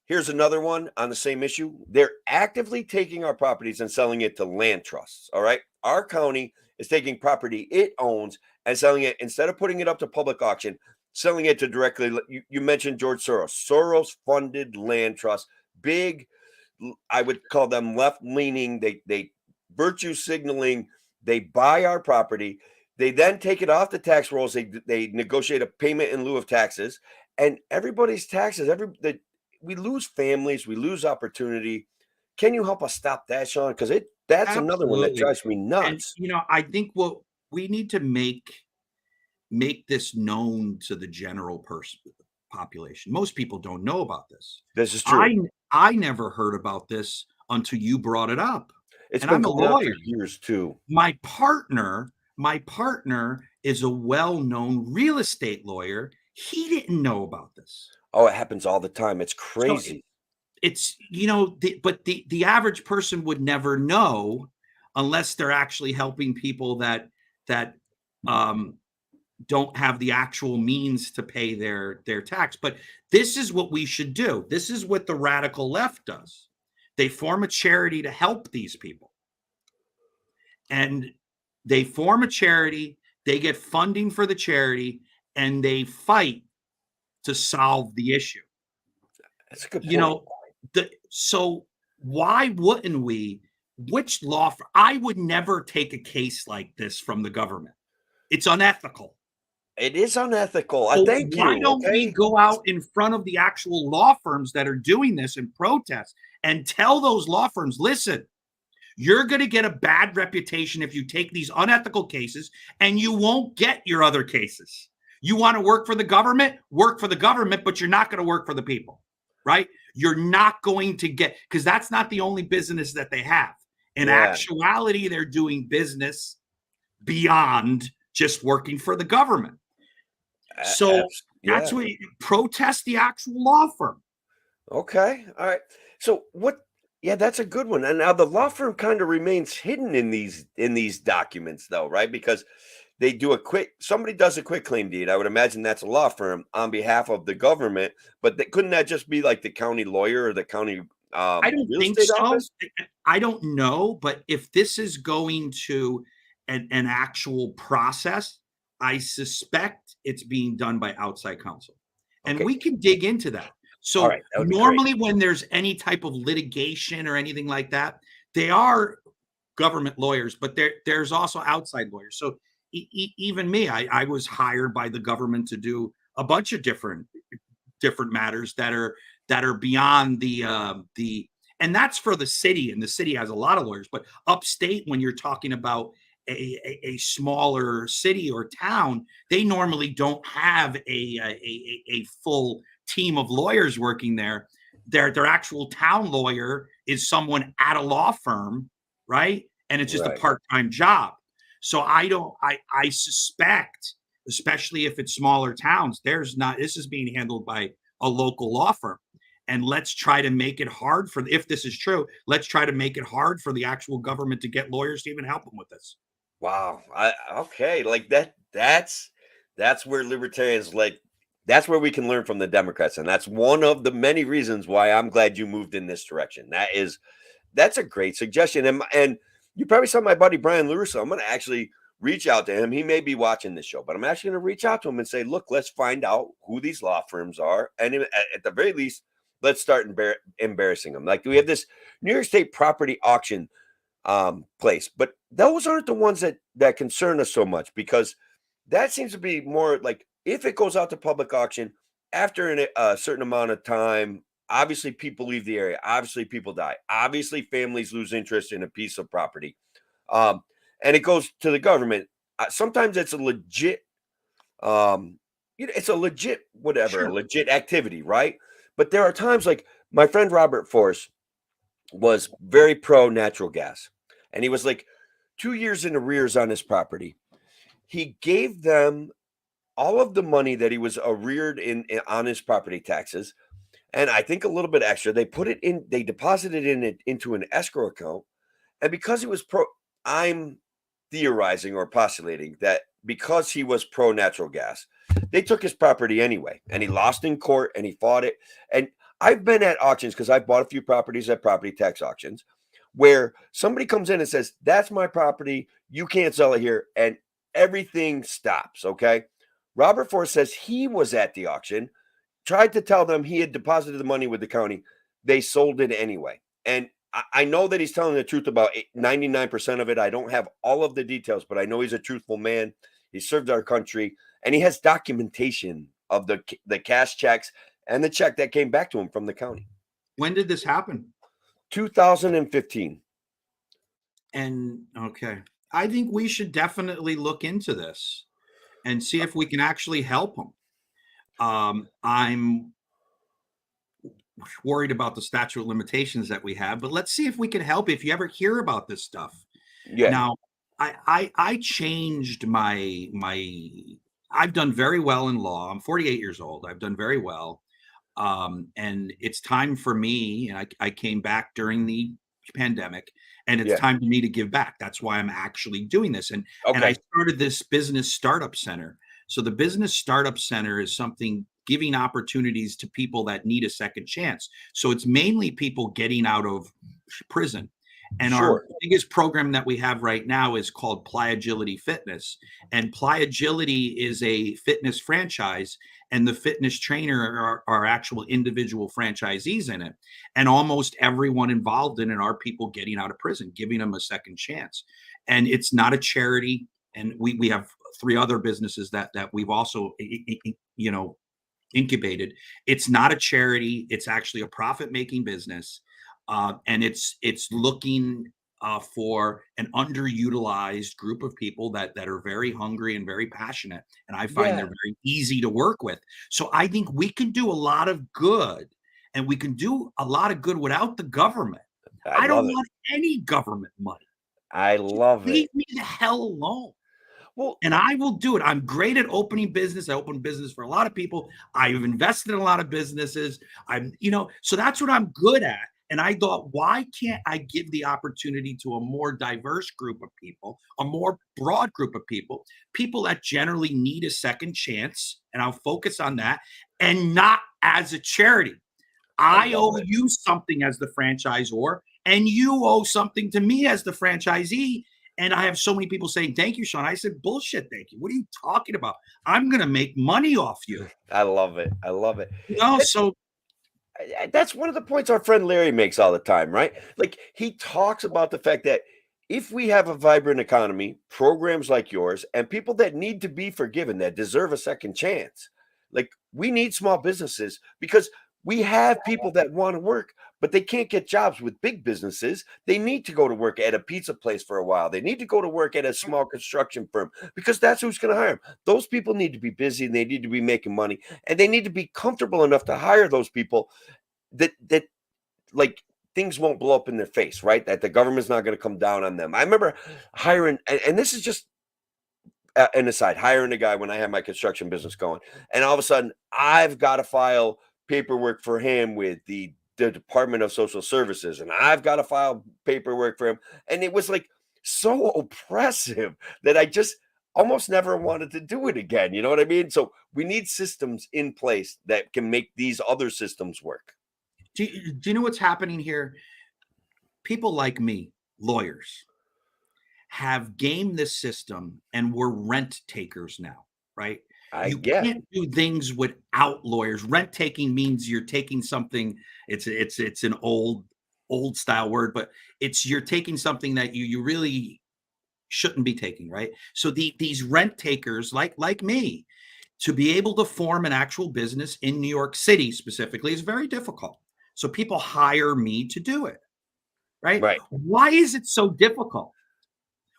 here's another one on the same issue. They're actively taking our properties and selling it to land trusts. All right. Our county is taking property it owns and selling it, instead of putting it up to public auction, selling it to directly. You mentioned George Soros funded land trust, big, I would call them left-leaning. They virtue signaling. They buy our property. They then take it off the tax rolls. They negotiate a payment in lieu of taxes, and everybody's taxes. We lose families. We lose opportunity. Can you help us stop that, Sean? Because that's Absolutely. Another one that drives me nuts. And, I think what we need to make this known to the general population. Most people don't know about this. This is true. I never heard about this until you brought it up. It's been going on for years too. My partner is a well-known real estate lawyer. He didn't know about this. Oh, it happens all the time. It's crazy. it's, but the average person would never know unless they're actually helping people that um don't have the actual means to pay their tax. But this is what we should do. This is what the radical left does. They form a charity to help these people. And they form a charity, they get funding for the charity, and they fight to solve the issue. That's a good You point. know, so why wouldn't we? Which law? I would never take a case like this from the government. It's unethical. It is unethical. So Thank why you. don't we Okay. go out in front of the actual law firms that are doing this and protest and tell those law firms, listen, you're going to get a bad reputation if you take these unethical cases, and you won't get your other cases. You want to work for the government, but you're not going to work for the people, right? You're not going to get, because that's not the only business that they have. In actuality, they're doing business beyond just working for the government. So that's what you protest the actual law firm. Okay. All right. So what? Yeah, that's a good one. And now the law firm kind of remains hidden in these documents, though, right? Because they do somebody does a quick claim deed. I would imagine that's a law firm on behalf of the government. But couldn't that just be like the county lawyer or the county I don't real think estate so. office? I don't know, but if this is going to an actual process, I suspect it's being done by outside counsel. And we can dig into that. So normally when there's any type of litigation or anything like that, they are government lawyers, but there's also outside lawyers. So even me, I was hired by the government to do a bunch of different matters that are beyond the and that's for the city, and the city has a lot of lawyers. But upstate, when you're talking about a smaller city or town, they normally don't have a full team of lawyers working there. Their actual town lawyer is someone at a law firm, right? And it's just a part-time job. So I suspect, especially if it's smaller towns, this is being handled by a local law firm. And let's try to make it hard if this is true, let's try to make it hard for the actual government to get lawyers to even help them with this. Wow. Okay. Like that's where libertarians that's where we can learn from the Democrats. And that's one of the many reasons why I'm glad you moved in this direction. That's a great suggestion. And you probably saw my buddy Brian LaRusso. I'm going to actually reach out to him. He may be watching this show, but I'm actually going to reach out to him and say, look, let's find out who these law firms are. And at the very least, let's start embarrassing them. Like we have this New York State property auction place, but those aren't the ones that concern us so much, because that seems to be more like if it goes out to public auction after a certain amount of time, obviously people leave the area, obviously people die, obviously families lose interest in a piece of property, and it goes to the government. Sometimes it's a legit it's a legit a legit activity, right? But there are times like my friend Robert Force was very pro natural gas, and he was like 2 years in arrears on his property. He gave them all of the money that he was arreared on his property taxes, and I think a little bit extra. They deposited into an escrow account, and because he was I'm theorizing or postulating that because he was pro natural gas, they took his property anyway, and he lost in court and he fought it. And I've been at auctions because I've bought a few properties at property tax auctions where somebody comes in and says, that's my property, you can't sell it here, and everything stops. Okay. Robert Force says he was at the auction, tried to tell them he had deposited the money with the county. They sold it anyway. And I know that he's telling the truth about 99% of it. I don't have all of the details, but I know he's a truthful man. He served our country, and he has documentation of the cash checks and the check that came back to him from the county. When did this happen? 2015. And okay, I think we should definitely look into this and see if we can actually help them. I'm worried about the statute of limitations that we have, but let's see if we can help if you ever hear about this stuff. Yeah. Now, I changed I've done very well in law. I'm 48 years old. I've done very well. And it's time for me, and I came back during the pandemic, and it's Yeah. time for me to give back. That's why I'm actually doing this. And I Okay. started this business startup center. So the business startup center is something giving opportunities to people that need a second chance. So it's mainly people getting out of prison. And our Sure. biggest program that we have right now is called Ply Agility Fitness. And Ply Agility is a fitness franchise, and the fitness trainer are actual individual franchisees in it. And almost everyone involved in it are people getting out of prison, giving them a second chance. And it's not a charity. And we have 3 other businesses that we've also incubated. It's not a charity. It's actually a profit-making business, and it's looking for an underutilized group of people that are very hungry and very passionate. And I find they're Yeah. very easy to work with. So I think we can do a lot of good, and we can do a lot of good without the government. I I don't love it. want any government money. I Just love leave it. me the hell alone. Well, And I will do it. I'm great at opening business. I open business for a lot of people. I've invested in a lot of businesses. So that's what I'm good at. And I thought, why can't I give the opportunity to a more diverse group of people, a more broad group of people that generally need a second chance? And I'll focus on that, and not as a charity. I I love owe it. you something as the franchisor, and you owe something to me as the franchisee. And I have so many people saying, "Thank you, Sean." I said, "Bullshit, thank you. What are you talking about? I'm going to make money off you." I love it. I love it. So That's one of the points our friend Larry makes all the time, right? Like he talks about the fact that if we have a vibrant economy, programs like yours, and people that need to be forgiven, that deserve a second chance, like we need small businesses because we have people that want to work, but they can't get jobs with big businesses. They need to go to work at a pizza place for a while. They need to go to work at a small construction firm because that's who's going to hire them. Those people need to be busy and they need to be making money and they need to be comfortable enough to hire those people that like things won't blow up in their face, right? That the government's not going to come down on them. I remember hiring, and this is just an aside, hiring a guy when I had my construction business going, and all of a sudden I've got to file paperwork for him with the Department of Social Services, and I've got to file paperwork for him, and it was like so oppressive that I just almost never wanted to do it again. You know what I mean? So we need systems in place that can make these other systems work. do you know what's happening here? People like me, lawyers, have gamed the system, and we're rent takers now, right? You Yeah, can't do things without lawyers. Rent taking means you're taking something. It's an old style word, but it's you're taking something that you really shouldn't be taking, right? So these rent takers like me, to be able to form an actual business in New York City specifically is very difficult. So people hire me to do it, right? right, Why is it so difficult?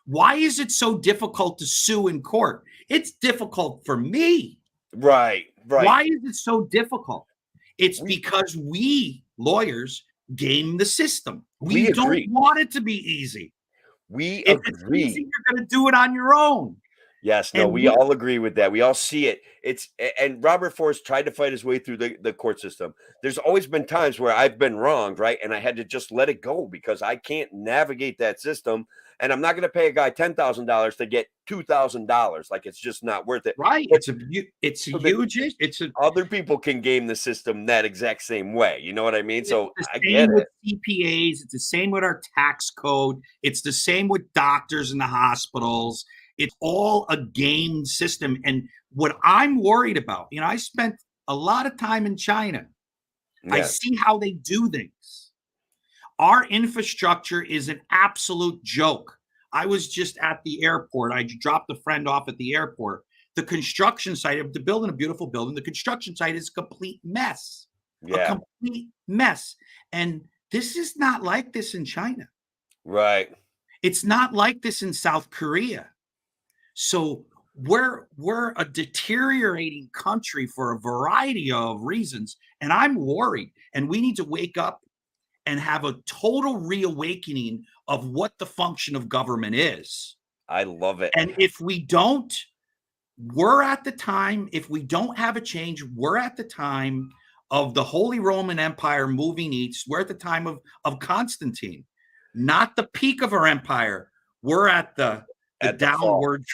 Why is it so difficult to sue in court? It's difficult for me. right. Why is it so difficult? It's We because we lawyers game the system. we We don't agree. want it to be easy. We If it's easy, agree. you're going to do it on your own. Yes, no, And we we all agree with that. We all see it. And Robert Forrest tried to fight his way through the court system. There's always been times where I've been wronged, right? And I had to just let it go because I can't navigate that system. And I'm not going to pay a guy $10,000 to get $2,000. Like it's just not worth it. right, But it's a so that huge it's a other people can game the system that exact same way. You know what I mean? It's So the I get same with it. CPAs. It's the same with our tax code. It's the same with doctors in the hospitals. It's all a game system. And what I'm worried about, I spent a lot of time in China. I Yeah. see how they do things. Our infrastructure is an absolute joke. I was just at the airport. I dropped a friend off at the airport. The construction site of the building, a beautiful building, the construction site is a complete mess. A Yeah. complete mess. And this is not like this in China. Right. It's not like this in South Korea. So we're a deteriorating country for a variety of reasons. And I'm worried. And we need to wake up and have a total reawakening of what the function of government is. I love it. And if we don't, we're at the time, if we don't have a change, we're at the time of the Holy Roman Empire moving east. We're at the time of Constantine, not the peak of our empire. We're at the fall. downward.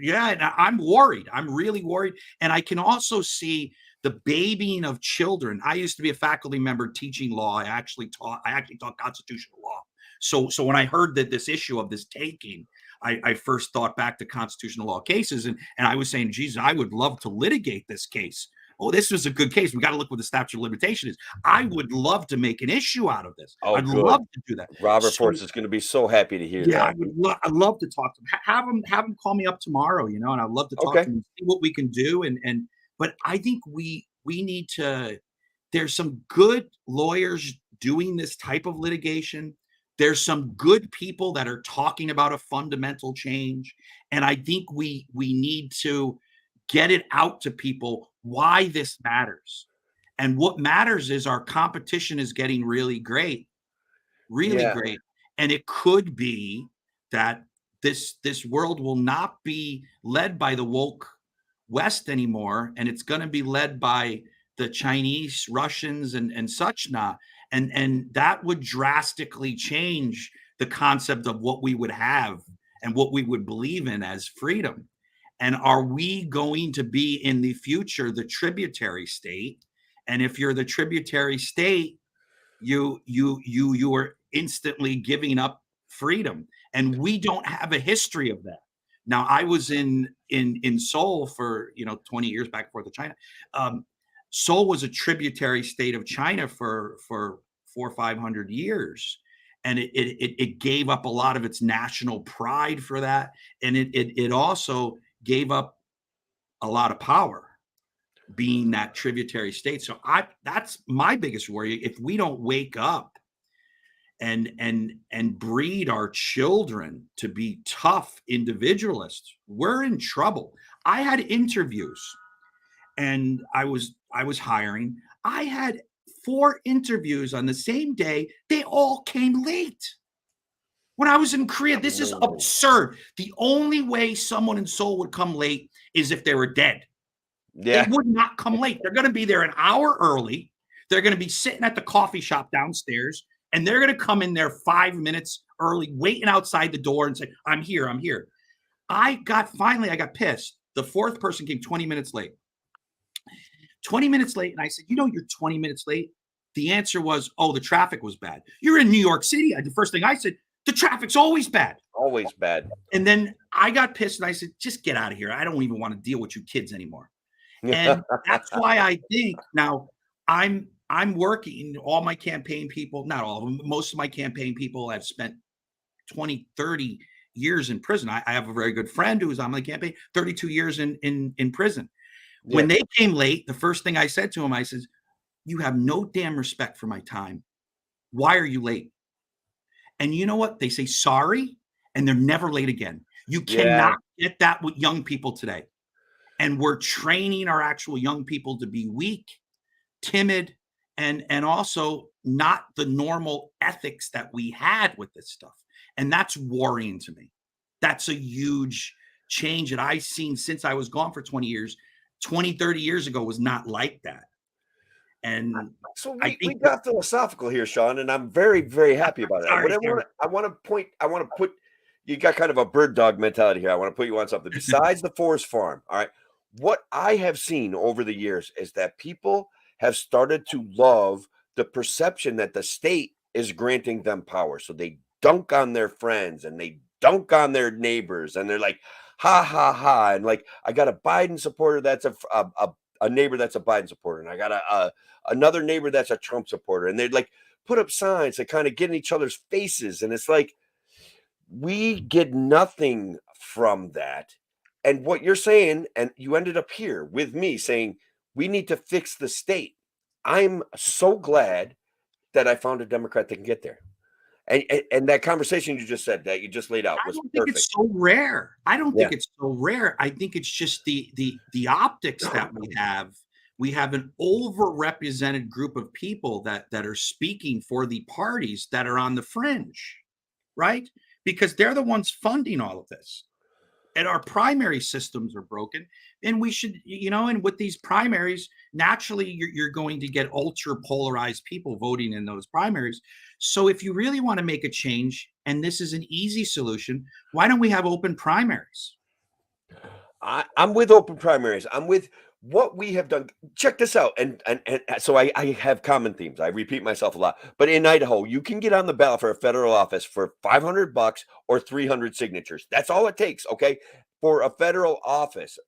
Yeah, and I'm worried. I'm really worried. And I can also see the babying of children. I used to be a faculty member teaching law. I actually taught constitutional law. So when I heard that this issue of this taking, I first thought back to constitutional law cases, and I was saying, Jesus, I would love to litigate this case. Oh, this was a good case. We got to look what the statute of limitation is. I would love to make an issue out of this. Oh, I'd good. love to do that. Robert Force is going to be so happy to hear that. I'd love to talk to him. Have him call me up tomorrow, and I'd love to talk to him and see what we can do. But I think we need to. There's some good lawyers doing this type of litigation. There's some good people that are talking about a fundamental change, and I think we need to get it out to people why this matters. And what matters is our competition is getting really great, great. And it could be that this world will not be led by the woke West anymore, and it's going to be led by the Chinese, Russians, and such not. And that would drastically change the concept of what we would have and what we would believe in as freedom. And are we going to be in the future the tributary state? And if you're the tributary state, you are instantly giving up freedom. And we don't have a history of that. Now, I was in Seoul for 20 years back and forth to China. Seoul was a tributary state of China for 400 or 500 years. And it gave up a lot of its national pride for that. And it also gave up a lot of power being that tributary state. So that's my biggest worry. If we don't wake up and breed our children to be tough individualists, we're in trouble. I had interviews and I was hiring. I had 4 interviews on the same day. They all came late. When I was in Korea, this is absurd. The only way someone in Seoul would come late is if they were dead. Yeah. They would not come late. They're going to be there an hour early. They're going to be sitting at the coffee shop downstairs, and they're going to come in there 5 minutes early, waiting outside the door and say, I'm here. I got pissed. The 4th person came 20 minutes late. 20 minutes late. And I said, you're 20 minutes late. The answer was, the traffic was bad. You're in New York City. The first thing I said, the traffic's always bad. Always bad. And then I got pissed and I said, just get out of here. I don't even want to deal with you kids anymore. And that's why I think now I'm working, all my campaign people, not all of them, most of my campaign people have spent 20, 30 years in prison. I have a very good friend who was on my campaign, 32 years in prison. Yeah. When they came late, the first thing I said to him, I said, you have no damn respect for my time. Why are you late? And you know what? They say sorry, and they're never late again. You cannot get that with young people today. And we're training our actual young people to be weak, timid, and also not the normal ethics that we had with this stuff. And that's worrying to me. That's a huge change that I've seen since I was gone for 20 years. 20, 30 years ago was not like that. And so we got philosophical here, Sean, and I'm very, very happy about that. I want to put, you got kind of a bird dog mentality here. I want to put you on something besides the forest farm. All right. What I have seen over the years is that people have started to love the perception that the state is granting them power. So they dunk on their friends and they dunk on their neighbors, and they're like, ha, ha, ha. And like, I got a Biden supporter that's a neighbor that's a Biden supporter, and I got another neighbor that's a Trump supporter, and they'd like put up signs that kind of get in each other's faces. And it's like, we get nothing from that. And what you're saying, and you ended up here with me saying, we need to fix the state. I'm so glad that I found a Democrat that can get there. And that conversation you just said, that you just laid out, was perfect. I don't think it's so rare. I don't think it's so rare. I think it's just the optics that we have. We have an overrepresented group of people that are speaking for the parties that are on the fringe, right? Because they're the ones funding all of this. and our primary systems are broken, and we should, and with these primaries, naturally you're going to get ultra polarized people voting in those primaries. So if you really want to make a change, and this is an easy solution, why don't we have open primaries? I'm with open primaries. I'm with what we have done. Check this out. And so I have common themes. I repeat myself a lot. But in Idaho, you can get on the ballot for a federal office for $500 or 300 signatures. That's all it takes, okay? For a federal office.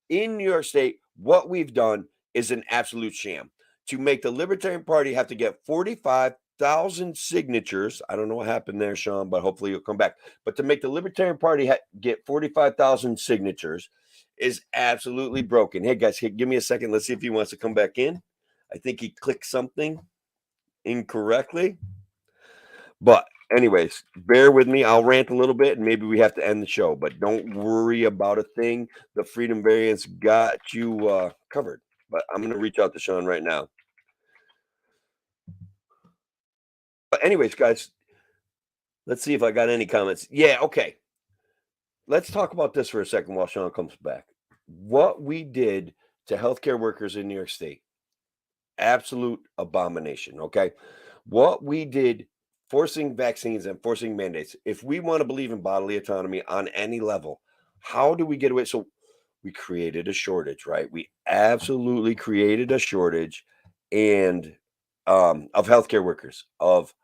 In New York State, what we've done is an absolute sham. To make the Libertarian Party have to get 45,000 signatures. I don't know what happened there, Sean, but hopefully you'll come back. But to make the Libertarian Party get 45,000 signatures is absolutely broken. Hey, guys, give me a second. Let's see if he wants to come back in. I think he clicked something incorrectly. But anyways, bear with me. I'll rant a little bit and maybe we have to end the show, but don't worry about a thing. The Freedom Variants got you covered. But I'm going to reach out to Sean right now. But anyways, guys, let's see if I got any comments. Yeah, okay. Let's talk about this for a second while Sean comes back. What we did to healthcare workers in New York State, absolute abomination, okay? What we did forcing vaccines and forcing mandates, if we want to believe in bodily autonomy on any level, how do we get away? So we created a shortage, right? We absolutely created a shortage and of healthcare workers, of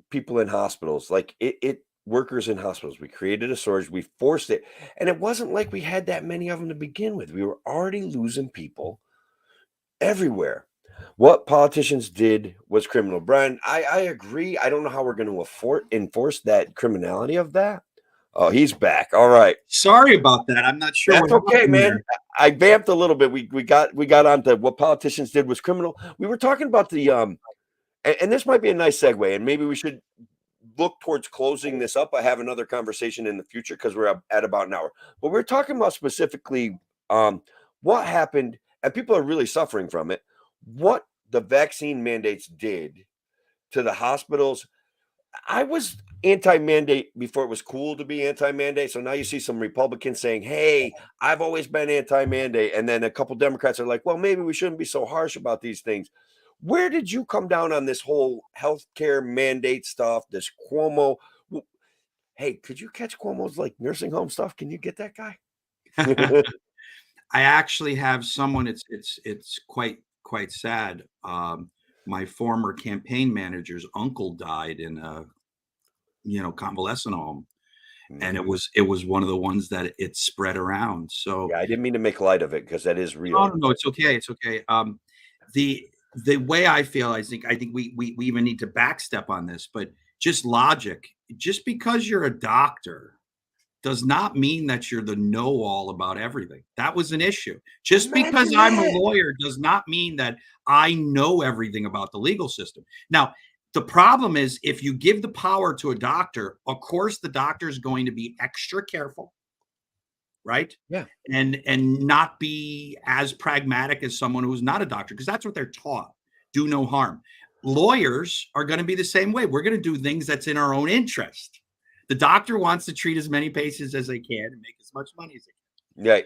people in hospitals, like it workers in hospitals. We created a shortage, we forced it, and it wasn't like we had that many of them to begin with. We were already losing people everywhere. What politicians did was criminal. Brian, I agree. I don't know how we're going to enforce that criminality of that. Oh, he's back. All right. Sorry about that. I'm not sure. That's okay, man. There. I vamped a little bit. We got on to what politicians did was criminal. We were talking about the and this might be a nice segue, and maybe we should look towards closing this up. I have another conversation in the future because we're at about an hour. But we're talking about specifically what happened, and people are really suffering from it. What the vaccine mandates did to the hospitals. I was anti-mandate before it was cool to be anti-mandate. So now you see some Republicans saying, hey, I've always been anti-mandate. And then a couple Democrats are like, well, maybe we shouldn't be so harsh about these things. Where did you come down on this whole healthcare mandate stuff, this Cuomo? Hey, could you catch Cuomo's like nursing home stuff? Can you get that guy? I actually have someone. It's quite sad. My former campaign manager's uncle died in a convalescent home, and it was one of the ones that it spread around. So yeah, I didn't mean to make light of it because that is real. No, it's okay. It's okay. The way I feel, I think we even need to backstep on this, but just logic. Just because you're a doctor does not mean that you're the know-all about everything. That was an issue. Just because I'm a lawyer does not mean that I know everything about the legal system. Now, the problem is if you give the power to a doctor, of course, the doctor is going to be extra careful, right? Yeah. And not be as pragmatic as someone who's not a doctor, because that's what they're taught. Do no harm. Lawyers are going to be the same way. We're going to do things that's in our own interest. The doctor wants to treat as many patients as they can and make as much money as they can. Right.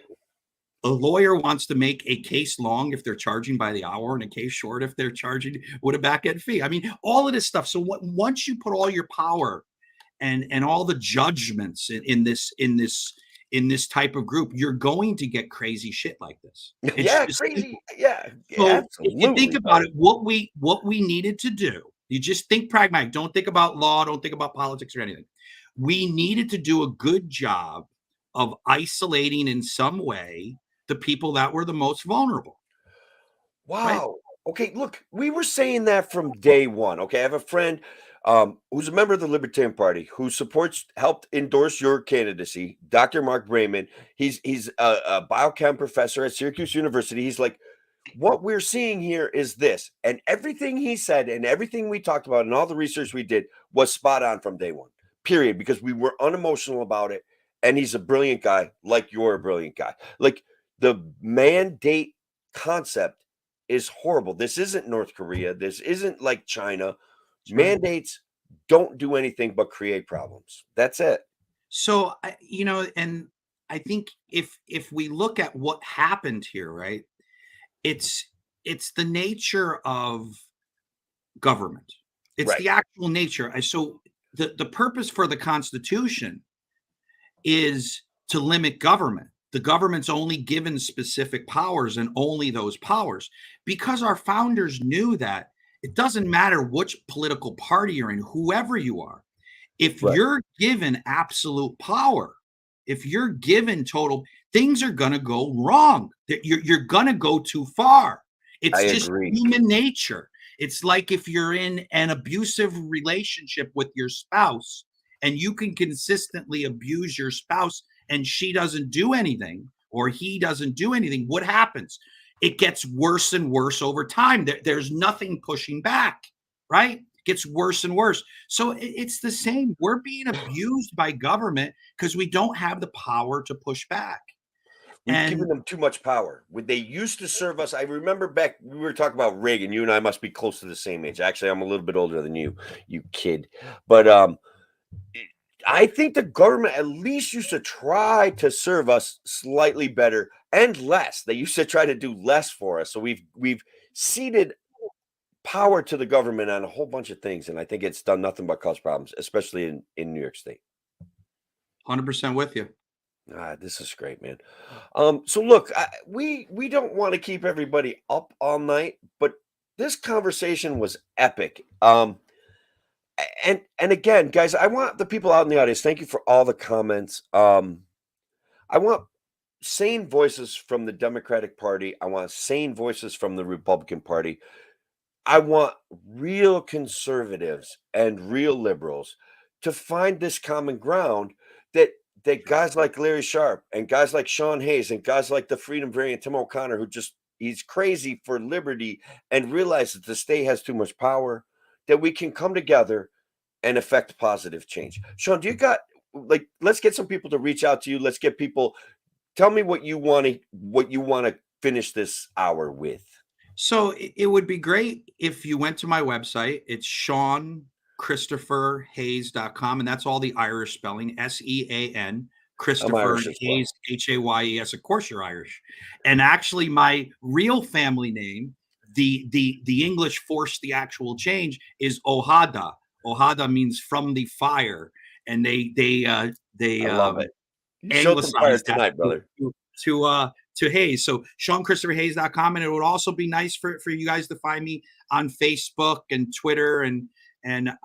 A lawyer wants to make a case long if they're charging by the hour and a case short if they're charging with a back end fee. I mean, all of this stuff. So once you put all your power and all the judgments in this type of group, you're going to get crazy shit like this. It's crazy. Simple. Yeah. So absolutely. If you think about it, what we needed to do, you just think pragmatic. Don't think about law. Don't think about politics or anything. We needed to do a good job of isolating in some way the people that were the most vulnerable. Wow. Right? Okay, look, we were saying that from day one. Okay, I have a friend who's a member of the Libertarian Party who helped endorse your candidacy, Dr. Mark Brayman. He's a biochem professor at Syracuse University. He's like, what we're seeing here is this. And everything he said and everything we talked about and all the research we did was spot on from day one. Period, because we were unemotional about it. And he's a brilliant guy, like you're a brilliant guy. Like the mandate concept is horrible. This isn't North Korea. This isn't like China. Mandates don't do anything but create problems. That's it. So, and I think if we look at what happened here, right? It's it's the nature of government. It's Right. the actual nature. So the purpose for the Constitution is to limit government. The government's only given specific powers and only those powers because our founders knew that it doesn't matter which political party you're in, whoever you are. If Right. you're given absolute power, if you're given total, things are going to go wrong. You're going to go too far. I It's just agree. human nature. It's like if you're in an abusive relationship with your spouse and you can consistently abuse your spouse and she doesn't do anything or he doesn't do anything, what happens? It gets worse and worse over time. There's nothing pushing back, right? Gets worse and worse. So it's the same. We're being abused by government because we don't have the power to push back. We've given And them too much power. When they used to serve us, I remember back we were talking about Reagan. You and I must be close to the same age. Actually, I'm a little bit older than you kid. But I think the government at least used to try to serve us slightly better and less. They used to try to do less for us. So we've ceded power to the government on a whole bunch of things, and I think it's done nothing but cause problems, especially in New York State. 100% with you. This is great, man. So look, we don't want to keep everybody up all night, but this conversation was epic. And again, guys, I want the people out in the audience. Thank you for all the comments. I want sane voices from the Democratic Party. I want sane voices from the Republican Party. I want real conservatives and real liberals to find this common ground that guys like Larry Sharp and guys like Sean Hayes and guys like the freedom variant Tim O'Connor, who just he's crazy for liberty and realize that the state has too much power, that we can come together and affect positive change. Sean, do you got like let's get some people to reach out to you. Let's get people tell me what you want to finish this hour with. So it would be great if you went to my website. It's SeanChristopherHayes.com, and that's all the Irish spelling, SEAN, I'm Christopher Irish as well. Hayes, HAYES. Of course, you're Irish. And actually, my real family name, the English forced the actual change, is Ojada. Ojada means from the fire, and they I love it. You showed some fire anglicized that tonight, brother. to Hayes. So SeanChristopherHayes.com. And it would also be nice for you guys to find me on Facebook and Twitter and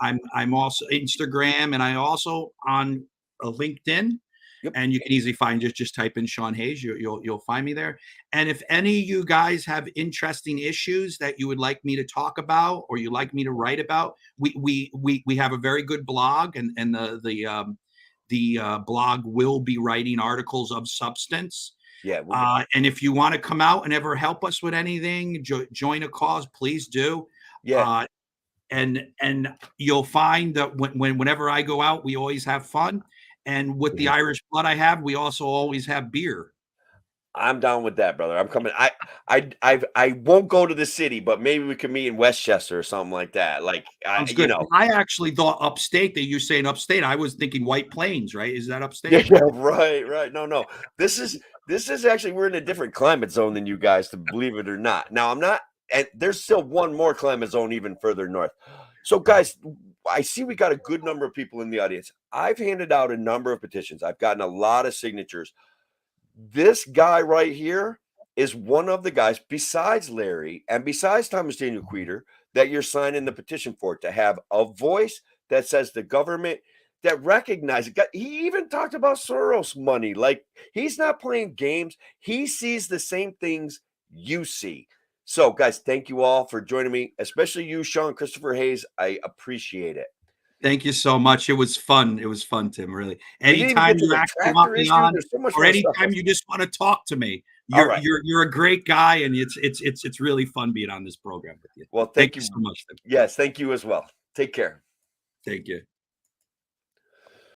I'm also Instagram and I also on LinkedIn. Yep. And you can easily find just type in Sean Hayes. You'll find me there. And if any of you guys have interesting issues that you would like me to talk about or you like me to write about, we have a very good blog and the blog will be writing articles of substance. Yeah. And if you want to come out and ever help us with anything, join a cause, please do. Yeah. And you'll find that whenever I go out, we always have fun. And with the Irish blood I have, we also always have beer. I'm down with that, brother. I'm coming. I won't go to the city, but maybe we could meet in Westchester or something like that. Like, Sounds good. I actually thought upstate that you're saying upstate. I was thinking White Plains, right? Is that upstate? Yeah, right. No. This is actually we're in a different climate zone than you guys, to believe it or not. Now I'm not, and there's still one more climate zone even further north. So, guys, I see we got a good number of people in the audience. I've handed out a number of petitions. I've gotten a lot of signatures. This guy right here is one of the guys, besides Larry and besides Thomas Daniel Queter, that you're signing the petition for, to have a voice that says the government that recognizes. He even talked about Soros money. Like, he's not playing games. He sees the same things you see. So, guys, thank you all for joining me, especially you, Sean Christopher Hayes. I appreciate it. Thank you so much. It was fun. It was fun, Tim. Really. We didn't even Anytime get to you the actually want tractor me issue. on, There's so much or more stuff. anytime you just want to talk to me, All right. you're a great guy, and it's really fun being on this program with you. Well, Thank you so much, Tim. Yes, thank you as well. Take care. Thank you.